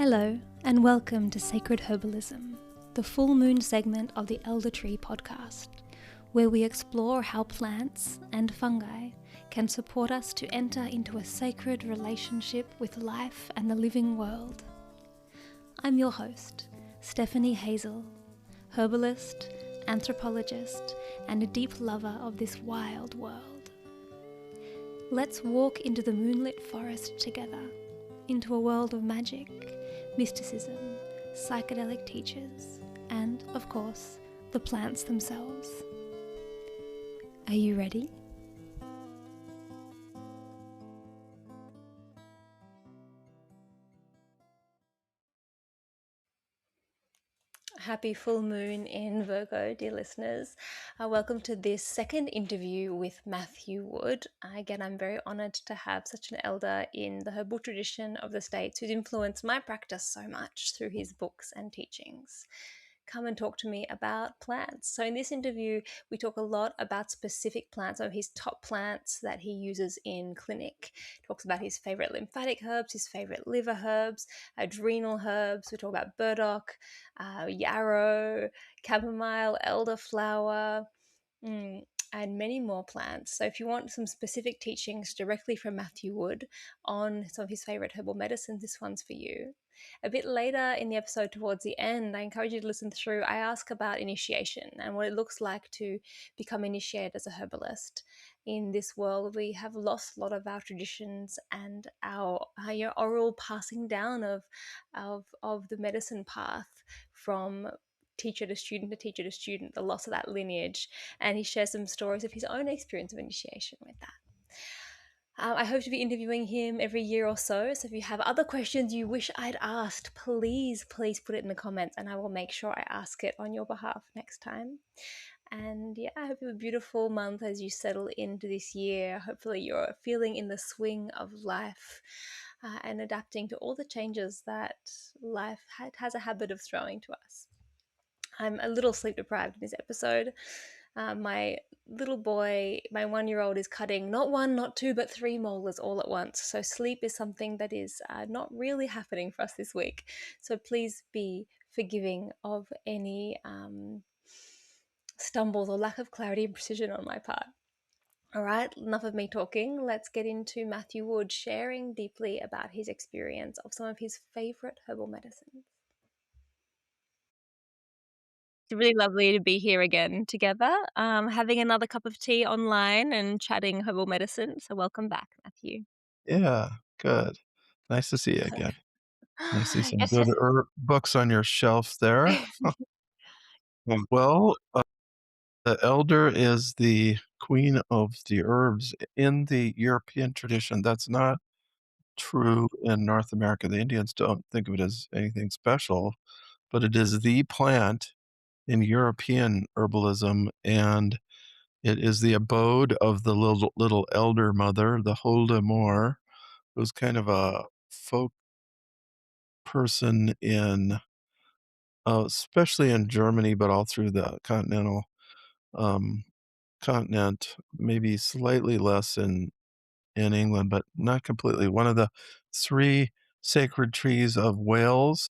Hello, and welcome to Sacred Herbalism, the full moon segment of the Elder Tree podcast, where we explore how plants and fungi can support us to enter into a sacred relationship with life and the living world. I'm your host, Stephanie Hazel, herbalist, anthropologist, and a deep lover of this wild world. Let's walk into the moonlit forest together, into a world of magic, mysticism, psychedelic teachers, and, of course, the plants themselves. Are you ready? Happy full moon in Virgo, dear listeners. Welcome to this second interview with Matthew Wood. Again, I'm very honoured to have such an elder in the herbal tradition of the States who's influenced my practice so much through his books and teachings. Come and talk to me about plants. So in this interview, we talk a lot about specific plants, some of his top plants that he uses in clinic. Talks about his favorite lymphatic herbs, his favorite liver herbs, adrenal herbs. We talk about burdock, yarrow, chamomile, elderflower, and many more plants. So if you want some specific teachings directly from Matthew Wood on some of his favorite herbal medicines, this one's for you. A bit later in the episode, towards the end, I encourage you to listen through. I ask about initiation and what it looks like to become initiated as a herbalist. In this world, we have lost a lot of our traditions and our oral passing down of the medicine path from teacher to student to teacher to student, the loss of that lineage. And he shares some stories of his own experience of initiation with that. I hope to be interviewing him every year or so. So if you have other questions you wish I'd asked, please put it in the comments and I will make sure I ask it on your behalf next time. And yeah, I hope you have a beautiful month as you settle into this year. Hopefully you're feeling in the swing of life and adapting to all the changes that life has a habit of throwing to us. I'm a little sleep deprived in this episode. My little boy, my 1-year-old, is cutting not one, not two, but 3 molars all at once. So sleep is something that is not really happening for us this week. So please be forgiving of any stumbles or lack of clarity and precision on my part. All right, enough of me talking. Let's get into Matthew Wood sharing deeply about his experience of some of his favorite herbal medicines. It's really lovely to be here again together, having another cup of tea online and chatting herbal medicine. So welcome back, Matthew. Yeah, good. Nice to see you again. I see some Yes, good yes. books on your shelf there. Well, the elder is the queen of the herbs in the European tradition. That's not true in North America. The Indians don't think of it as anything special, but it is the plant in European herbalism, and it is the abode of the little elder mother, the Hulda Moor, who's kind of a folk person in especially in Germany, but all through the continental um, continent, maybe slightly less in England, but not completely. One of the 3 sacred trees of Wales,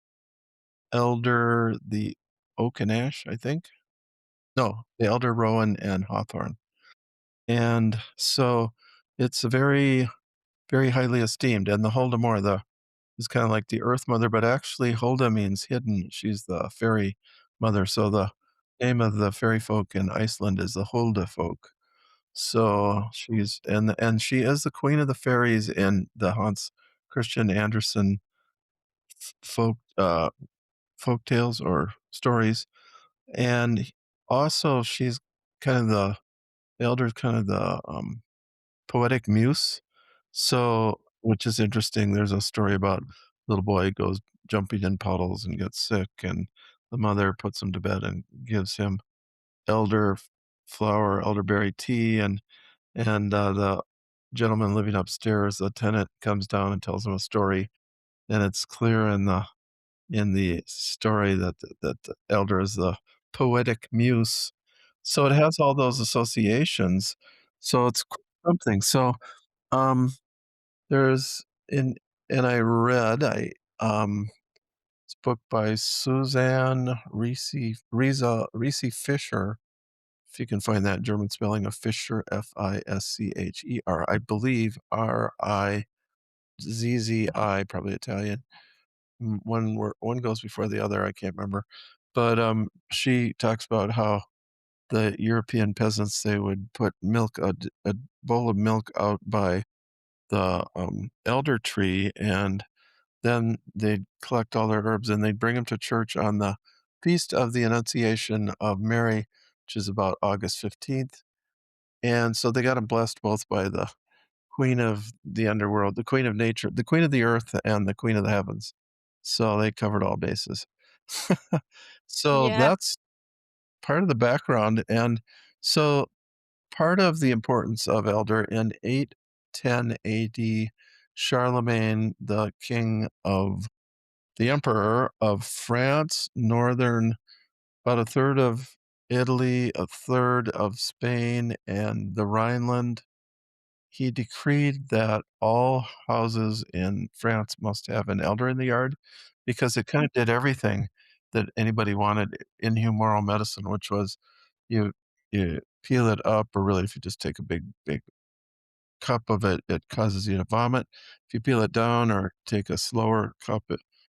elder, the oak and ash, I think? No, the elder, rowan, and hawthorn. And so it's very, very highly esteemed, and the Holdemore, is kinda like the Earth Mother, but actually Hulda means hidden. She's the fairy mother, so the name of the fairy folk in Iceland is the Hulda folk. So she's and she is the queen of the fairies in the Hans Christian Andersen folk, folk tales or stories, and also she's kind of the elder's kind of the, poetic muse. So which is interesting, there's a story about little boy goes jumping in puddles and gets sick, and the mother puts him to bed and gives him elderflower, elderberry tea, and the gentleman living upstairs, the tenant, comes down and tells him a story, and it's clear in the story that the elder is the poetic muse. So it has all those associations, so it's something. So, um there's in and I read, um book by Suzanne Riese Fischer, if you can find that German spelling of Fischer, Fischer. I believe Rizzi, probably Italian. One goes before the other, I can't remember. But, she talks about how the European peasants, they would put a bowl of milk out by the, elder tree, and then they'd collect all their herbs, and they'd bring them to church on the Feast of the Annunciation of Mary, which is about August 15th, and so they got them blessed both by the queen of the underworld, the queen of nature, the queen of the earth, and the queen of the heavens. So they covered all bases. So Yeah. that's part of the background, and so part of the importance of elder in 810 AD, Charlemagne, the emperor of France, northern about a third of Italy, a third of Spain, and the Rhineland, he decreed that all houses in France must have an elder in the yard because it kinda did everything that anybody wanted in humoral medicine, which was you you peel it up, or really, if you just take a big cup of it, it causes you to vomit. If you peel it down or take a slower cup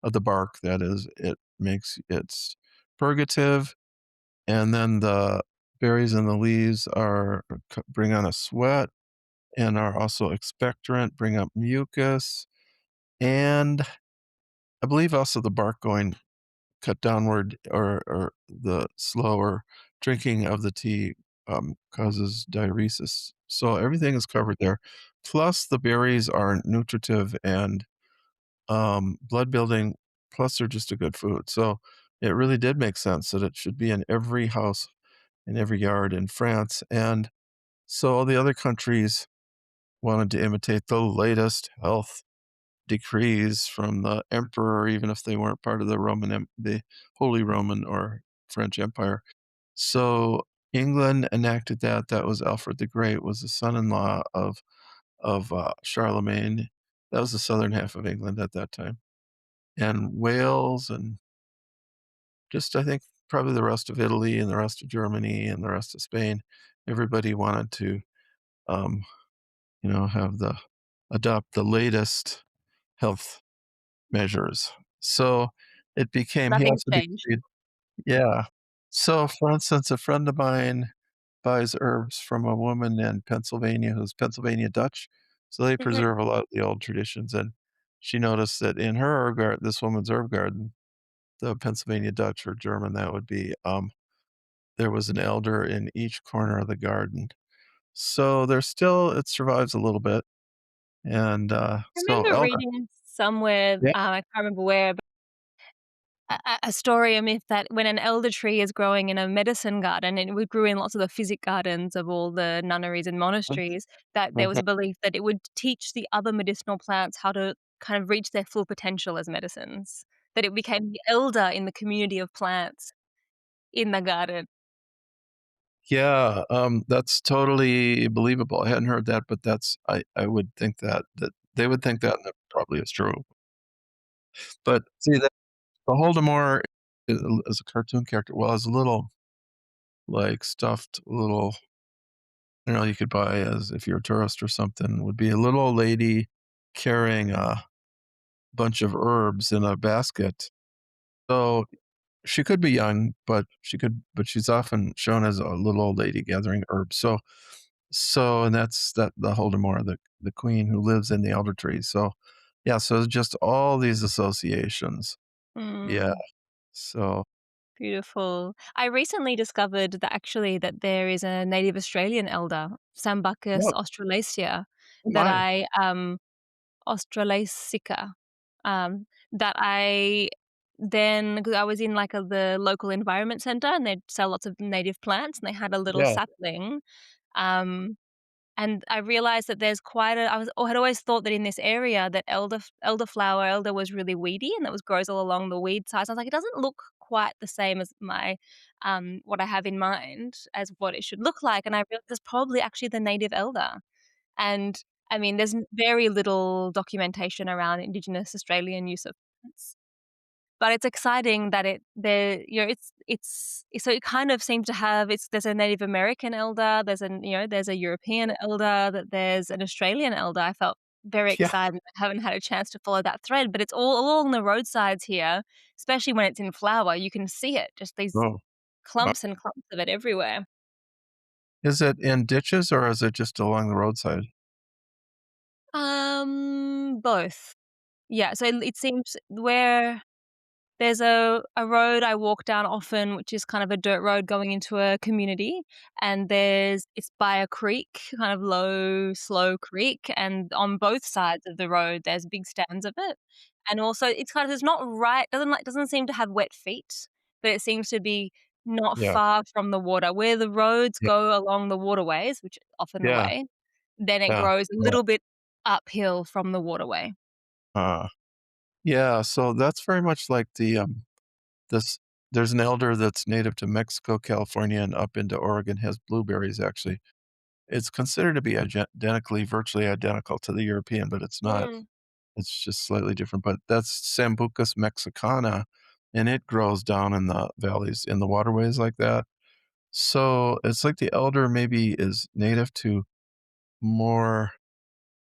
of the bark, that is, it makes it's purgative, and then the berries and the leaves bring on a sweat and are also expectorant, bring up mucus, and I believe also the bark going cut downward, or the slower drinking of the tea, causes diuresis. So everything is covered there. Plus the berries are nutritive and, blood building, plus they're just a good food. So it really did make sense that it should be in every house, in every yard in France, and so all the other countries wanted to imitate the latest health decrees from the emperor, even if they weren't part of the Holy Roman or French Empire. So England enacted that. That was Alfred the Great, was the son-in-law of Charlemagne. That was the southern half of England at that time. And Wales, and just, I think, probably the rest of Italy and the rest of Germany and the rest of Spain. Everybody wanted to, um, have adopt the latest health measures. So it became he Nothing's also changed. decreed. Yeah. So, for instance, a friend of mine buys herbs from a woman in Pennsylvania who's Pennsylvania Dutch, so they Mhm. preserve a lot of the old traditions, and she noticed that in her herb gar this woman's herb garden, the Pennsylvania Dutch or German, that would be, there was an elder in each corner of the garden. So there's still it survives a little bit, and, I so remember elder. reading somewhere, Yeah. I can't remember where, a story, a myth that when an elder tree is growing in a medicine garden, and it grew in lots of the physic gardens of all the nunneries and monasteries, that there was Mhm. a belief that it would teach the other medicinal plants how to kind of reach their full potential as medicines, that it became the elder in the community of plants in the garden. Yeah, that's totally believable. I hadn't heard that, but I would think that they would think that, and that probably is true. But see that the Voldemort as a cartoon character, well, as a little, like, stuffed little, you could buy as if you're a tourist or something, would be a little old lady carrying a bunch of herbs in a basket. So she could be young, but she's often shown as a little old lady gathering herbs. And that's the Holdemore, the queen who lives in the elder tree. So, yeah, so just all these associations. Yeah. Mm. So Beautiful. I recently discovered that actually that there is a native Australian elder, Sambucus oh, australacea, oh that my. I Australasica, that I then, because I was in like the local environment center and they'd sell lots of native plants and they had a little Yeah. sapling. Um, and I realized that there's quite a I was I had always thought that in this area that elderflower, elder was really weedy and that was grows all along the weed sides. I was like, "It doesn't look quite the same as my, what I have in mind as what it should look like," and I realized it's probably actually the native elder. And, I mean, there's very little documentation around Indigenous Australian use of plants, but it's exciting that it there so it kind of seems to have there's a Native American elder, there's a European elder, that there's an Australian elder. I felt very Yeah. excited. I haven't had a chance to follow that thread, but it's all along the roadsides here, especially when it's in flower. You can see it, just these Oh, wow. clumps and clumps of it everywhere. Is it in ditches or is it just along the roadside? Both. Yeah, so it seems where there's a road I walk down often, which is kind of a dirt road going into a community, and it's by a creek, kind of low, slow creek, and on both sides of the road, there's big stands of it, and also it's not right doesn't seem to have wet feet, but it seems to be not Yeah. far from the water. Where the roads Yeah. go along the waterways, which is often the Yeah. way, then it Yeah. grows a Yeah. little bit uphill from the waterway. Uh, yeah, so that's very much like this there's an elder that's native to Mexico, California, and up into Oregon, has blueberries, actually. It's considered to be virtually identical to the European, but it's not. Mm. It's just slightly different, but that's Sambucus mexicana, and it grows down in the valleys, in the waterways like that. So, it's like the elder maybe is native to more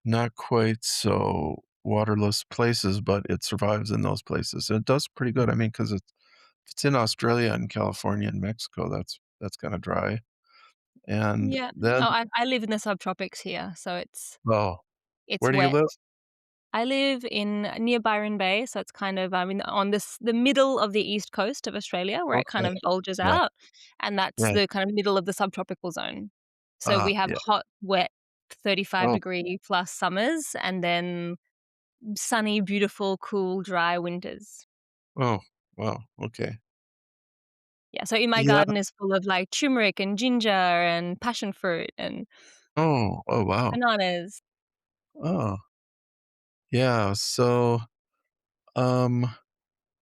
not quite so waterless places, but it survives in those places, and it does pretty good. I mean, 'cause if it's in Australia and California and Mexico, that's kinda dry, and Yeah. then Oh, I live in the subtropics here, so oh, it's where do you wet. live? I live in near Byron Bay, so it's kind of, on the middle of the east coast of Australia, where it kind Okay. of bulges Yeah, out, and that's yeah. the kind of middle of the subtropical zone. So we have Yeah. hot, wet, 35 Oh, degree plus summers, and then sunny, beautiful, cool, dry winters. oh, wow, okay. Yeah, so in my Yeah. garden is full of, like, turmeric and ginger and passion fruit and Oh, wow. bananas. Oh, yeah, so, um,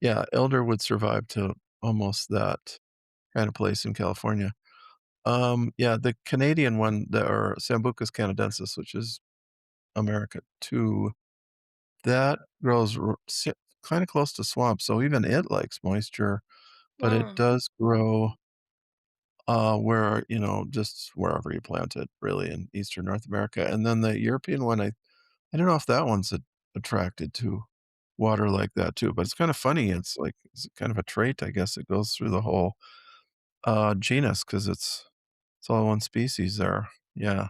yeah, elder would survive to almost that kind of place in California. Yeah, the Canadian one, or Sambucus canadensis, which is America too, that grows kinda close to swamp, so even it likes moisture, but it Mm. does grow, where, just wherever you plant it, really, in Eastern North America, and then the European one, I don't know if that one's attracted to water like that too, but it's kinda funny, it's kind of a trait, I guess, it goes through the whole, genus 'cause it's all one species there, yeah.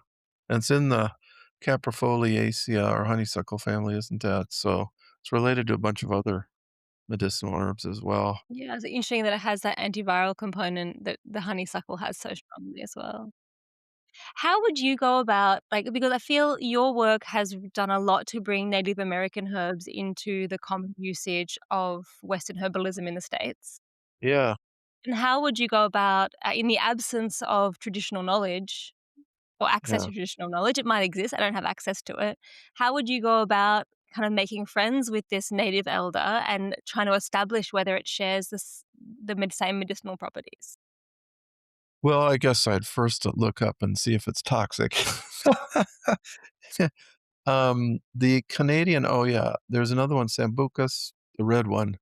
And it's in the Caprifoliaceae or honeysuckle family, isn't that? So, it's related to a bunch of other medicinal herbs as well. Yeah, it's interesting that it has that antiviral component that the honeysuckle has so strongly as well. How would you go about because I feel your work has done a lot to bring Native American herbs into the common usage of Western herbalism in the States. Yeah, And how would you go about, in the absence of traditional knowledge or access yeah. to traditional knowledge, it might exist, I don't have access to it. How would you go about kind of making friends with this native elder and trying to establish whether it shares same medicinal properties? Well, I guess I'd first look up and see if it's toxic. The Canadian oh, yeah, there's another one, Sambucus, the red one.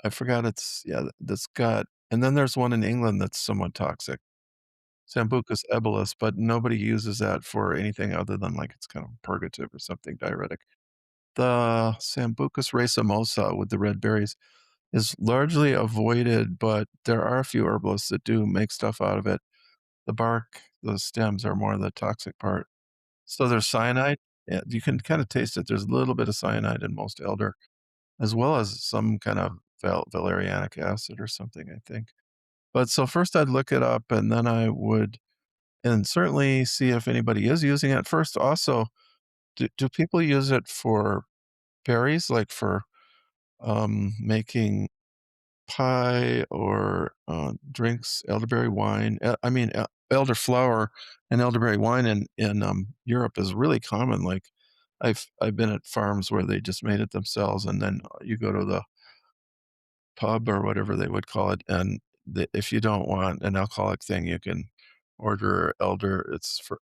I forgot that's got and then there's one in England that's somewhat toxic, Sambucus ebolus, but nobody uses that for anything other than, like, it's kind of purgative or something, diuretic. The Sambucus racemosa with the red berries is largely avoided, but there are a few herbalists that do make stuff out of it. The bark, the stems are more the toxic part. So there's cyanide. Yeah, you can kinda taste it. There's a little bit of cyanide in most elder, as well as some kind of valerianic acid or something, I think. But so first I'd look it up, and then I would and certainly see if anybody is using it. First, also, do people use it for berries, like for, making pie or, drinks, elderberry wine? I mean, elderflower and elderberry wine in Europe is really common, like, I've been at farms where they just made it themselves, and then you go to the pub or whatever they would call it, and if you don't want an alcoholic thing, you can order elder. It's for,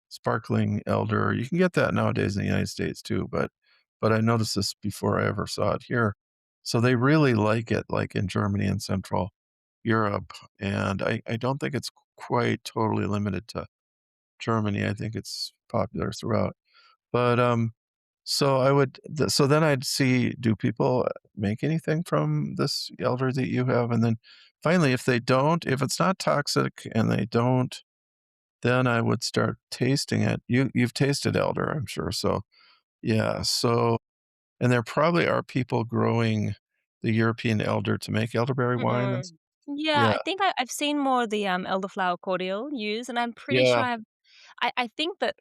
sparkling elder. You can get that nowadays in the United States too, but I noticed this before I ever saw it here. So they really like it, like, in Germany and Central Europe, and I don't think it's quite totally limited to Germany, I think it's popular throughout. But, so I would so then I'd see, do people make anything from this elder that you have? And then finally, if they don't, if it's not toxic and they don't, then I would start tasting it. You've tasted elder, I'm sure, so yeah, so and there probably are people growing the European elder to make elderberry wine and Mm. Yeah, yeah, I think I've seen more of the, elderflower cordial used, and I'm pretty sure yeah. I think that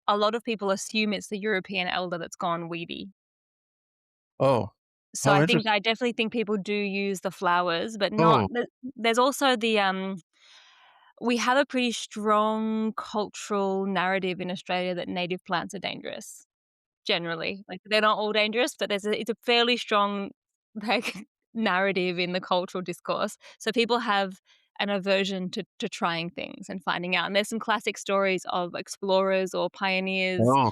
a lot of people assume it's the European elder that's gone weedy. Oh, So how I interesting. definitely think people do use the flowers, but not Oh, there's also we have a pretty strong cultural narrative in Australia that native plants are dangerous. Generally, like, they're not all dangerous, but it's a fairly strong, like, narrative in the cultural discourse. So people have an aversion to trying things and finding out, and there's some classic stories of explorers or pioneers, oh,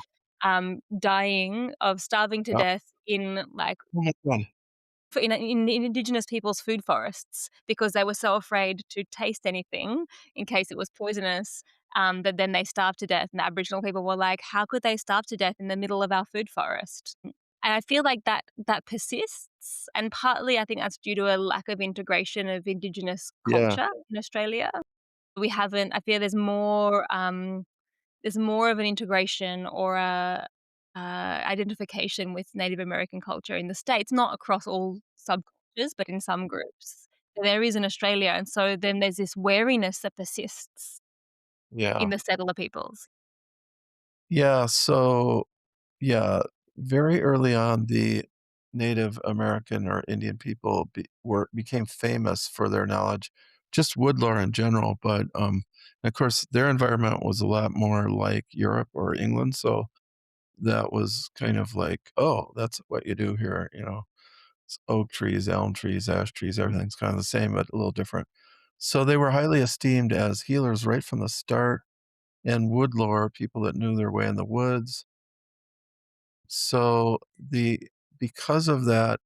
dying of starving to oh, death in, like, oh my god. in indigenous people's food forests because they were so afraid to taste anything in case it was poisonous, that then they starved to death, and the Aboriginal people were like, "How could they starve to death in the middle of our food forest?" And I feel like that persists, and partly I think that's due to a lack of integration of Indigenous Yeah, culture in Australia. We haven't I feel there's more of an integration or a, identification with Native American culture in the States, not across all subcultures, but in some groups. There is in Australia, and so then there's this wariness that persists in yeah. the settler peoples. Yeah, so yeah, very early on, the Native American or Indian people became famous for their knowledge, just wood lore in general, but, of course, their environment was a lot more like Europe or England, so that was kind of like, "Oh, that's what you do here," you know? It's oak trees, elm trees, ash trees, everything's kinda the same, but a little different. So they were highly esteemed as healers right from the start, and wood lore, people that knew their way in the woods. So because of that,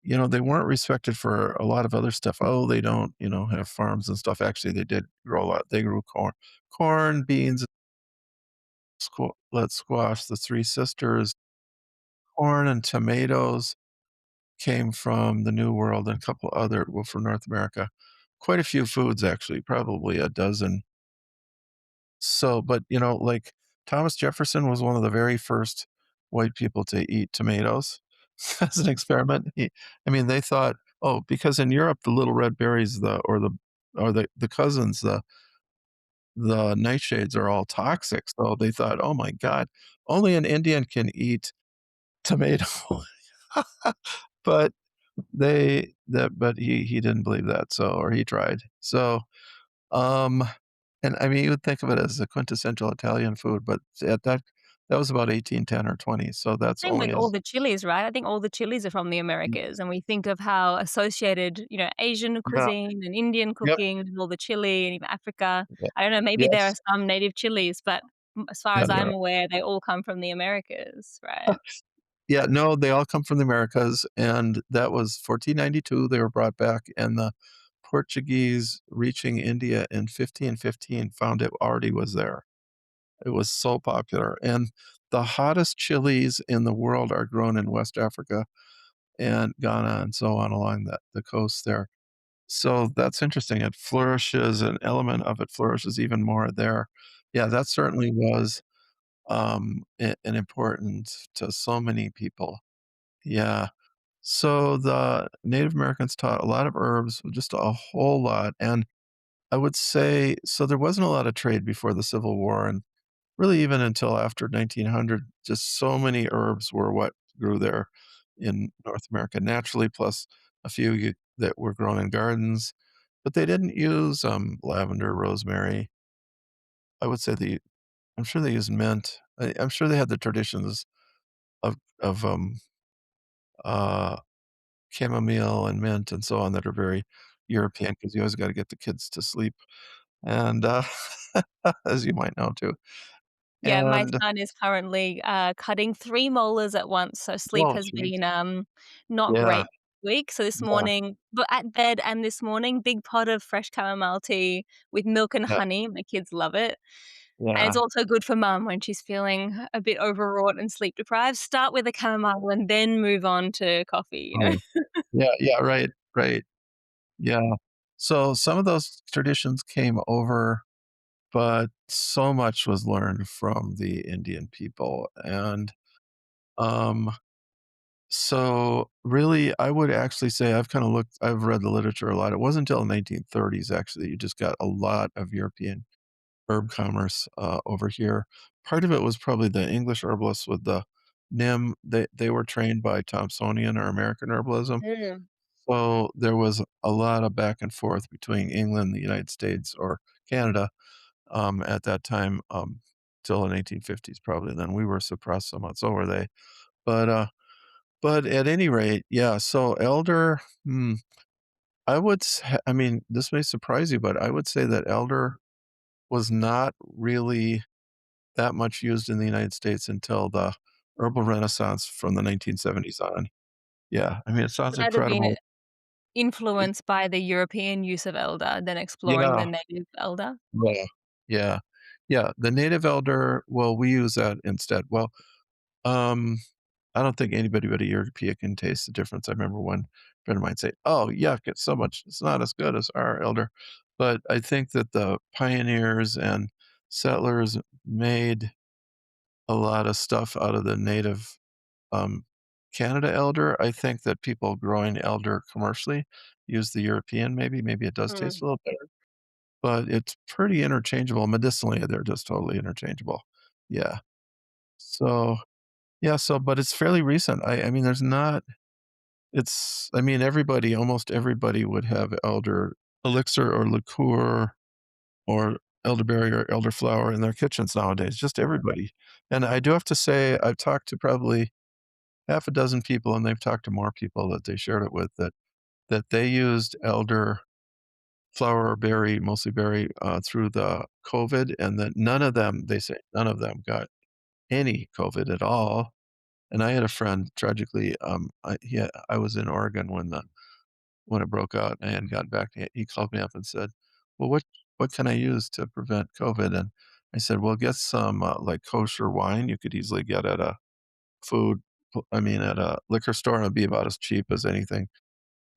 they weren't respected for a lot of other stuff. Oh, they don't, have farms and stuff. Actually, they did grow a lot. They grew corn, beans, squash, the Three Sisters, corn and tomatoes came from the New World and a couple other, well, from North America. Quite a few foods, actually, probably a dozen. So, but, like, Thomas Jefferson was one of the very first white people to eat tomatoes as an experiment. I mean, they thought, "Oh, because in Europe, the little red berries, the cousins, the nightshades are all toxic." So they thought, "Oh my god, only an Indian can eat tomato." But but he didn't believe that, so, or he tried. So, um and I mean, you would think of it as a quintessential Italian food, but at that was about 1810 or 20, so that's Same only with all as the chilies, right? I think all the chilies are from the mm, Americas, and we think of how associated, Asian yeah, cuisine and Indian yep, cooking and all the chili and even Africa. yeah, I don't know, maybe there are yes, some native chilies, but as far yeah, as there I'm are. aware, they all come from the Americas, right? Yeah, no, they all come from the Americas, and that was 1492, they were brought back, and the Portuguese reaching India in 1515 found it already was there. It was so popular, and the hottest chilies in the world are grown in West Africa and Ghana and so on along the coast there. So that's interesting. It flourishes, an element of it flourishes even more there. Yeah, that certainly was, an important to so many people. Yeah. So the Native Americans taught a lot of herbs, just a whole lot, and I would say so there wasn't a lot of trade before the Civil War, and really even until after 1900, just so many herbs were what grew there in North America naturally, plus a few that were grown in gardens, but they didn't use, lavender, rosemary. I would say I'm sure they used mint. I'm sure they had the traditions of, uh, chamomile and mint and so on that are very European because you always gotta get the kids to sleep, and, as you might know too, Yeah, my and son is currently, cutting 3 molars at once, so sleep oh, has geez. been, not Yeah. great. week. So this Yeah, morning, but at bed and this morning, big pot of fresh chamomile tea with milk and yeah, honey. My kids love it. And it's yeah, also good for mum when she's feeling a bit overwrought and sleep deprived. Start with a chamomile and then move on to coffee, you know? right. Yeah, yeah, right, right. Yeah. So some of those traditions came over, but so much was learned from the Indian people. And um, so really, I would actually say I've read the literature a lot. It wasn't until the 1930s, actually, you just got a lot of European herb commerce over here. Part of it was probably the English herbalists with the NIM. They were trained by Thomsonian or American herbalism. Mm. So there was a lot of back and forth between England, the United States, or Canada at that time, till the 1850s, probably. Then we were suppressed somewhat, so were they. But but at any rate, yeah. So elder, I mean, this may surprise you, but I would say that elder was not really that much used in the United States until the herbal renaissance from the 1970s on. Yeah, I mean, it sounds Would that have been incredible. influenced by the European use of elder than exploring the Yeah, native elder? yeah, yeah, yeah, the native elder, well, we use that instead. Well, um, I don't think anybody but a European can taste the difference. I remember one friend of mine say, "Oh, yuck, it's not as good as our elder." But I think that the pioneers and settlers made a lot of stuff out of the native, um, Canada elder. I think that people growing elder commercially use the European maybe it does taste Mm. a little better, but it's pretty interchangeable. Medicinally, they're just totally interchangeable. Yeah. So, yeah, but it's fairly recent. I mean, there's not I mean, almost everybody would have elder elixir or liqueur or elderberry or elderflower in their kitchens nowadays, just everybody. And I do have to say, I've talked to probably half a dozen people, and they've talked to more people that they shared it with that they used elder flower or berry, mostly berry, through the COVID, and that none of them, they say, none of them got any COVID at all. And I had a friend, tragically, I was in Oregon when it broke out, and I hadn't gotten back. He called me up and said, "Well, what can I use to prevent COVID?" And I said, "Well, get some, like, kosher wine you could easily get at a food I mean, at a liquor store, and it'd be about as cheap as anything.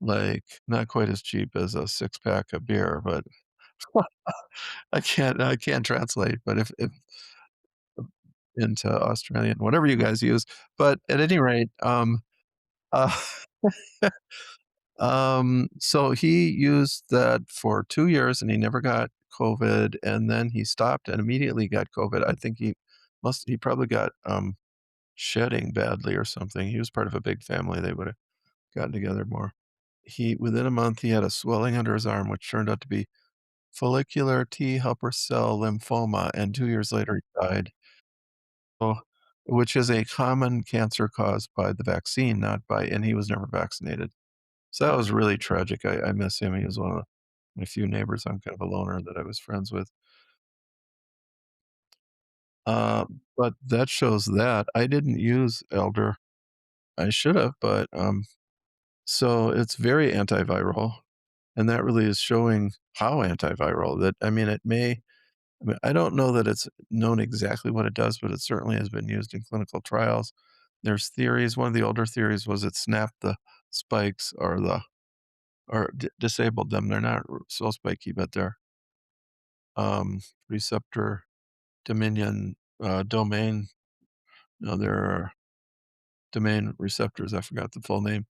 Like, not quite as cheap as a six-pack of beer, but I can't translate, but if into Australian, whatever you guys use. But at any rate, uh so he used that for 2 years, and he never got COVID, and then he stopped and immediately got COVID. I think he probably got, shedding badly or something. He was part of a big family, they would've gotten together more. Within a month, he had a swelling under his arm, which turned out to be follicular T helper cell lymphoma, and 2 years later, he died. So which is a common cancer caused by the vaccine, not by and he was never vaccinated. So that was really tragic. I miss him. He was one of my few neighbors. I'm kind of a loner that I was friends with. Uh, but that shows that. I didn't use elder. I should have, but, so it's very antiviral, and that really is showing how antiviral that I mean, I mean, I don't know that it's known exactly what it does, but it certainly has been used in clinical trials. There's theories. One of the older theories was it snapped the spikes or disabled them. They're not so spiky, but they're receptor domain. No, there are domain receptors. I forgot the full name.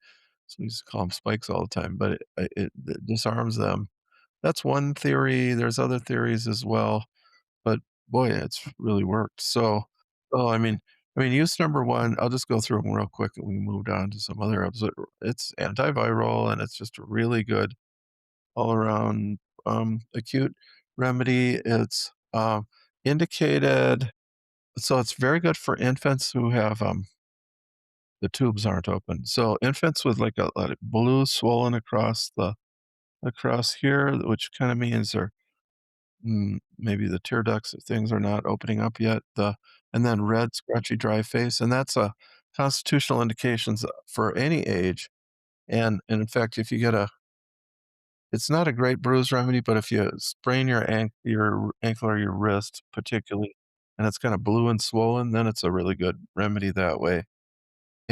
So we used to call them spikes all the time, but it disarms them. That's one theory. There's other theories as well, but boy, it's really worked. So I mean, use number one. I'll just go through them real quick, and we moved on to some other episode. It's antiviral, and it's just a really good all around acute remedy. It's indicated so it's very good for infants who have the tubes aren't open. So infants with like a blue swollen across here, which kind of means maybe the tear ducts things are not opening up yet. And then red scratchy dry face, and that's a constitutional indications for any age. And in fact, if you get a it's not a great bruise remedy, but if you sprain your ankle or your wrist particularly, and it's kinda blue and swollen, then it's a really good remedy that way.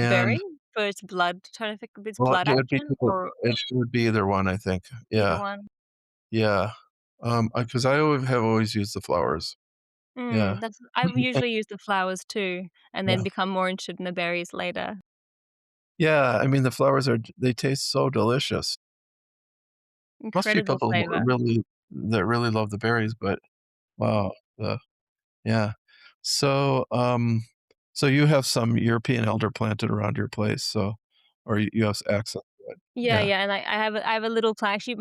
Berry And, for its blood tonific its well, blood action or it would be either one, I think. either Yeah, one? yeah. 'Cause I always have always used the flowers. Yeah. That's I've usually used the flowers too, and then Yeah. become more interested in the berries later. Yeah, I mean, the flowers they taste so delicious. Most people Incredible flavor. really that really love the berries, but wow, the yeah. So, so you have some European elder planted around your place, so or you have access to it. Yeah, Yeah. yeah, and I have a little plant actually,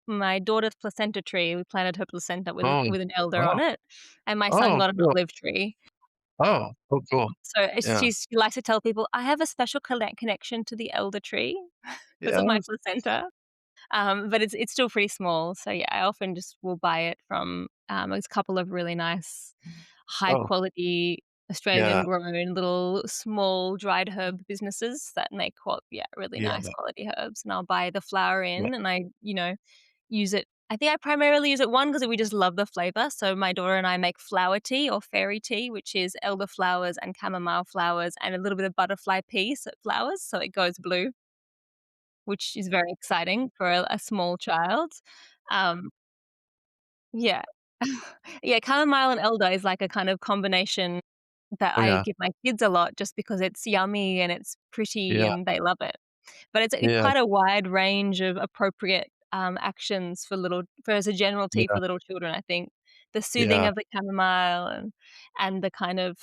my daughter's placenta tree, we planted her placenta with Oh, an elder oh, on it, and my son oh, got an cool. olive tree. Oh, cool. So, Yeah. she likes to tell people, "I have a special connection to the elder tree because of my Yes. placenta." But it's still pretty small, so, yeah, I often just will buy it from, a couple of really nice, high Oh, quality, yeah, Australian grown little small dried herb businesses that make really yeah, nice quality herbs, and I'll buy the flower yeah, in and use it. I think I primarily use it, 1, 'cause we just love the flavor, so my daughter and I make flower tea or fairy tea, which is elderflowers and chamomile flowers and a little bit of butterfly pea flowers, so it goes blue, which is very exciting for a small child. Um, yeah. Yeah, chamomile and elder is like a kind of combination that oh, I yeah, give my kids a lot just because it's yummy and it's pretty yeah, and they love it. But it's yeah, quite a wide range of appropriate, actions for as a general tea yeah, for little children, I think. The soothing yeah. of the chamomile and the kind of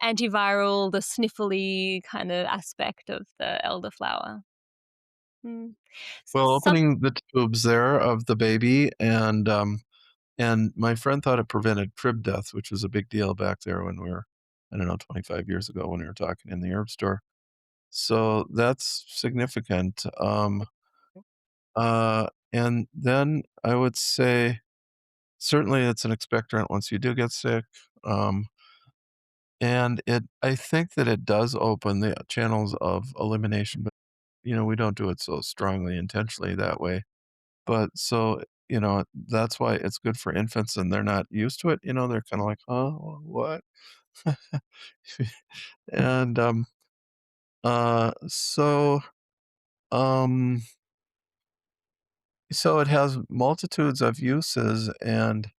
antiviral, the sniffly kind of aspect of the elderflower. Mm. Well, Some opening the tubes there of the baby and my friend thought it prevented crib death, which was a big deal back there when we were, I don't know, 25 years ago when we were talking in the herb store. So that's significant. And then I would say certainly it's an expectorant once you do get sick. Um, and I think that it does open the channels of elimination, but we don't do it so strongly intentionally that way. But so, that's why it's good for infants and they're not used to it. They're kind of like, huh, what? And uh, so, um, so it has multitudes of uses, and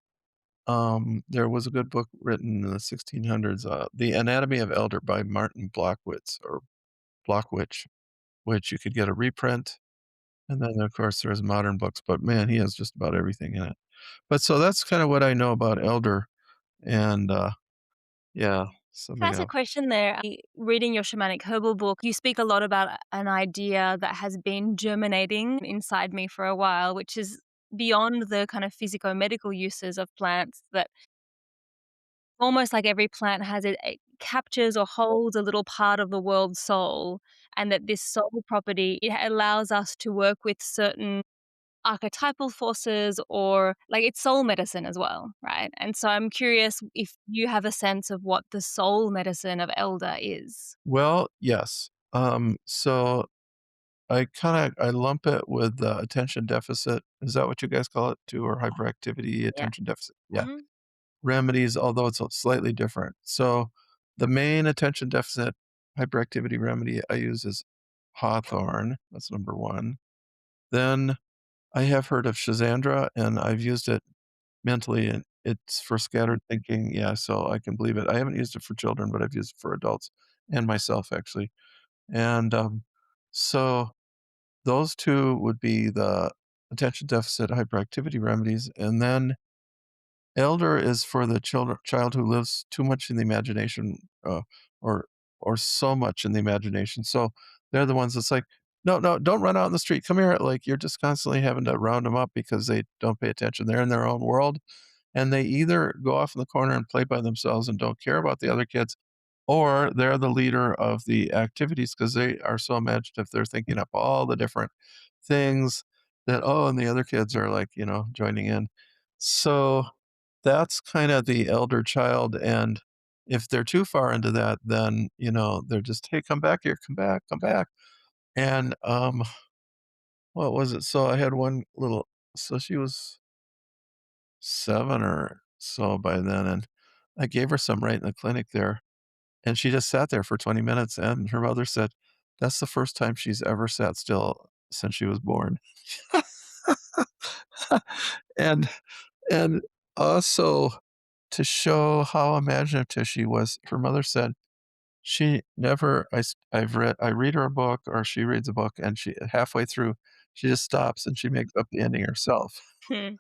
there was a good book written in the 1600s, The Anatomy of Elder by Martin Blockwitz or Blockwitch, which you could get a reprint. And then, of course, there's modern books, but man, he has just about everything in it. But so that's kind of what I know about elder, and yeah, Can I something ask a else. question there? Reading your shamanic herbal book, you speak a lot about an idea that has been germinating inside me for a while, which is beyond the kind of physico-medical uses of plants, that almost like every plant it captures or holds a little part of the world's soul, and that this soul property, it allows us to work with certain archetypal forces, or like it's soul medicine as well, right? And so I'm curious if you have a sense of what the soul medicine of elder is. Well, yes. So I lump it with attention deficit. Is that what you guys call it too, or hyperactivity, Yeah. attention deficit? Yeah. Mhm. Remedies, although it's slightly different. So the main attention deficit hyperactivity remedy I use is hawthorn. That's number one. Then I have heard of Shazandra, and I've used it mentally, and it's for scattered thinking, yeah, so I can believe it. I haven't used it for children, but I've used it for adults and myself, actually. And, so those 2 would be the attention deficit hyperactivity remedies, and then elder is for the child who lives too much in the imagination, or so much in the imagination. So they're the ones that's like, "No, no, don't run out in the street. Come here." Like, you're just constantly having to round them up because they don't pay attention. They're in their own world, and they either go off in the corner and play by themselves and don't care about the other kids, or they're the leader of the activities because they are so imaginative. They're thinking up all the different things that, oh, and the other kids are like, joining in. So that's kinda the elder child, and if they're too far into that, then, they're just, "Hey, come back here, come back, come back." And, what was it? So I had one little so she was 7 or so by then, and I gave her some right in the clinic there, and she just sat there for 20 minutes, and her mother said, "That's the first time she's ever sat still since she was born." And and also to show how imaginative she was, her mother said she never I read her a book or she reads a book, and she halfway through, she just stops and she makes up the ending herself. Hmm.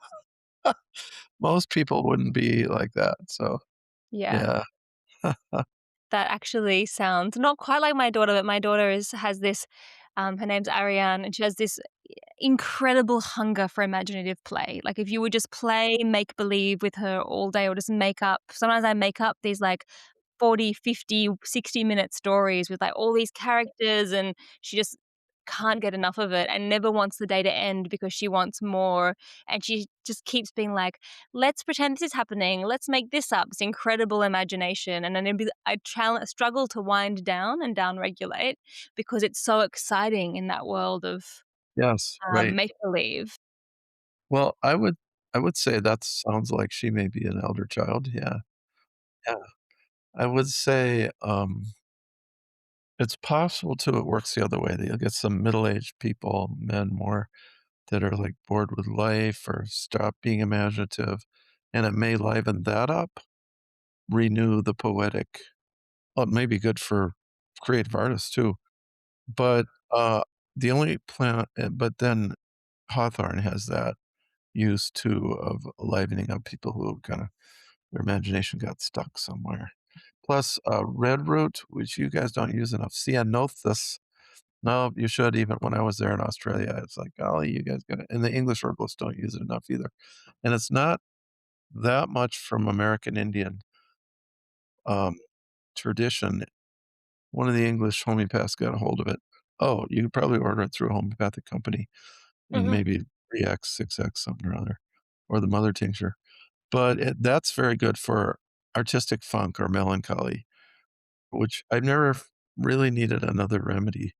Most people wouldn't be like that, so, Yeah. yeah. That actually sounds not quite like my daughter, but my daughter has this, her name's Ariane, and she has this incredible hunger for imaginative play. Like, if you would just play make believe with her all day or just make up sometimes I make up these, like, 40, 50, 60-minute stories with, like, all these characters, and she just can't get enough of it and never wants the day to end because she wants more, and she just keeps being like, "Let's pretend this is happening. Let's make this up." This incredible imagination, and then I struggle to wind down and down regulate because it's so exciting in that world of, Yes, right. make believe. Well, I would say that sounds like she may be an elder child, yeah, yeah. I would say, it's possible too it works the other way, that you'll get some middle-aged people, men more, that are, like, bored with life or stop being imaginative, and it may liven that up, renew the poetic well, it may be good for creative artists too, but, the only plant but then hawthorn has that use too of livening up people who kinda their imagination got stuck somewhere. Plus, redroot, which you guys don't use enough, ceanothus. No, you should even when I was there in Australia, it's like, "Golly, you guys gotta" and the English herbalists don't use it enough either, and it's not that much from American Indian, um, tradition. One of the English homeopaths got a hold of it. Oh, you could probably order it through a homeopathic company and Mhm. maybe 3X, 6X, something or other, or the mother tincture. But that's very good for artistic funk or melancholy, which I've never really needed another remedy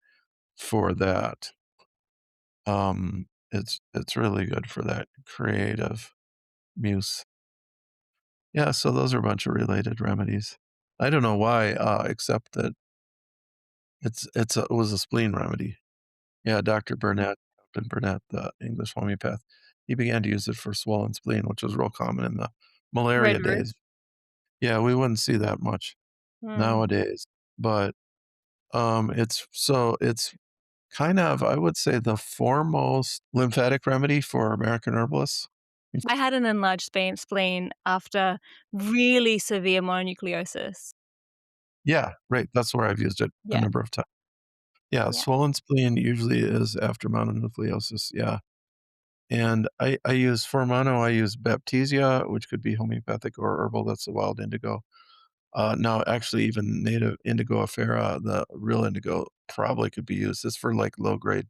for that. It's really good for that creative muse. Yeah, so those are a bunch of related remedies. I don't know why, except that it was a spleen remedy. Yeah, Doctor Burnett, Captain Burnett, the English homeopath, he began to use it for swollen spleen, which was real common in the malaria Redroot. days. Yeah, we wouldn't see that much Mm. nowadays, but, it's kind of, I would say, the foremost lymphatic remedy for American herbalists. I had an enlarged spleen after really severe mononucleosis. Yeah, right, that's where I've used it a Yeah, number of times. Yeah, yeah. swollen spleen usually is after mononucleosis, yeah, and I use for mono, I use Baptisia, which could be homeopathic or herbal, that's the wild indigo. Now actually even native Indigo afera, the real indigo, probably could be used. It's for, like, low-grade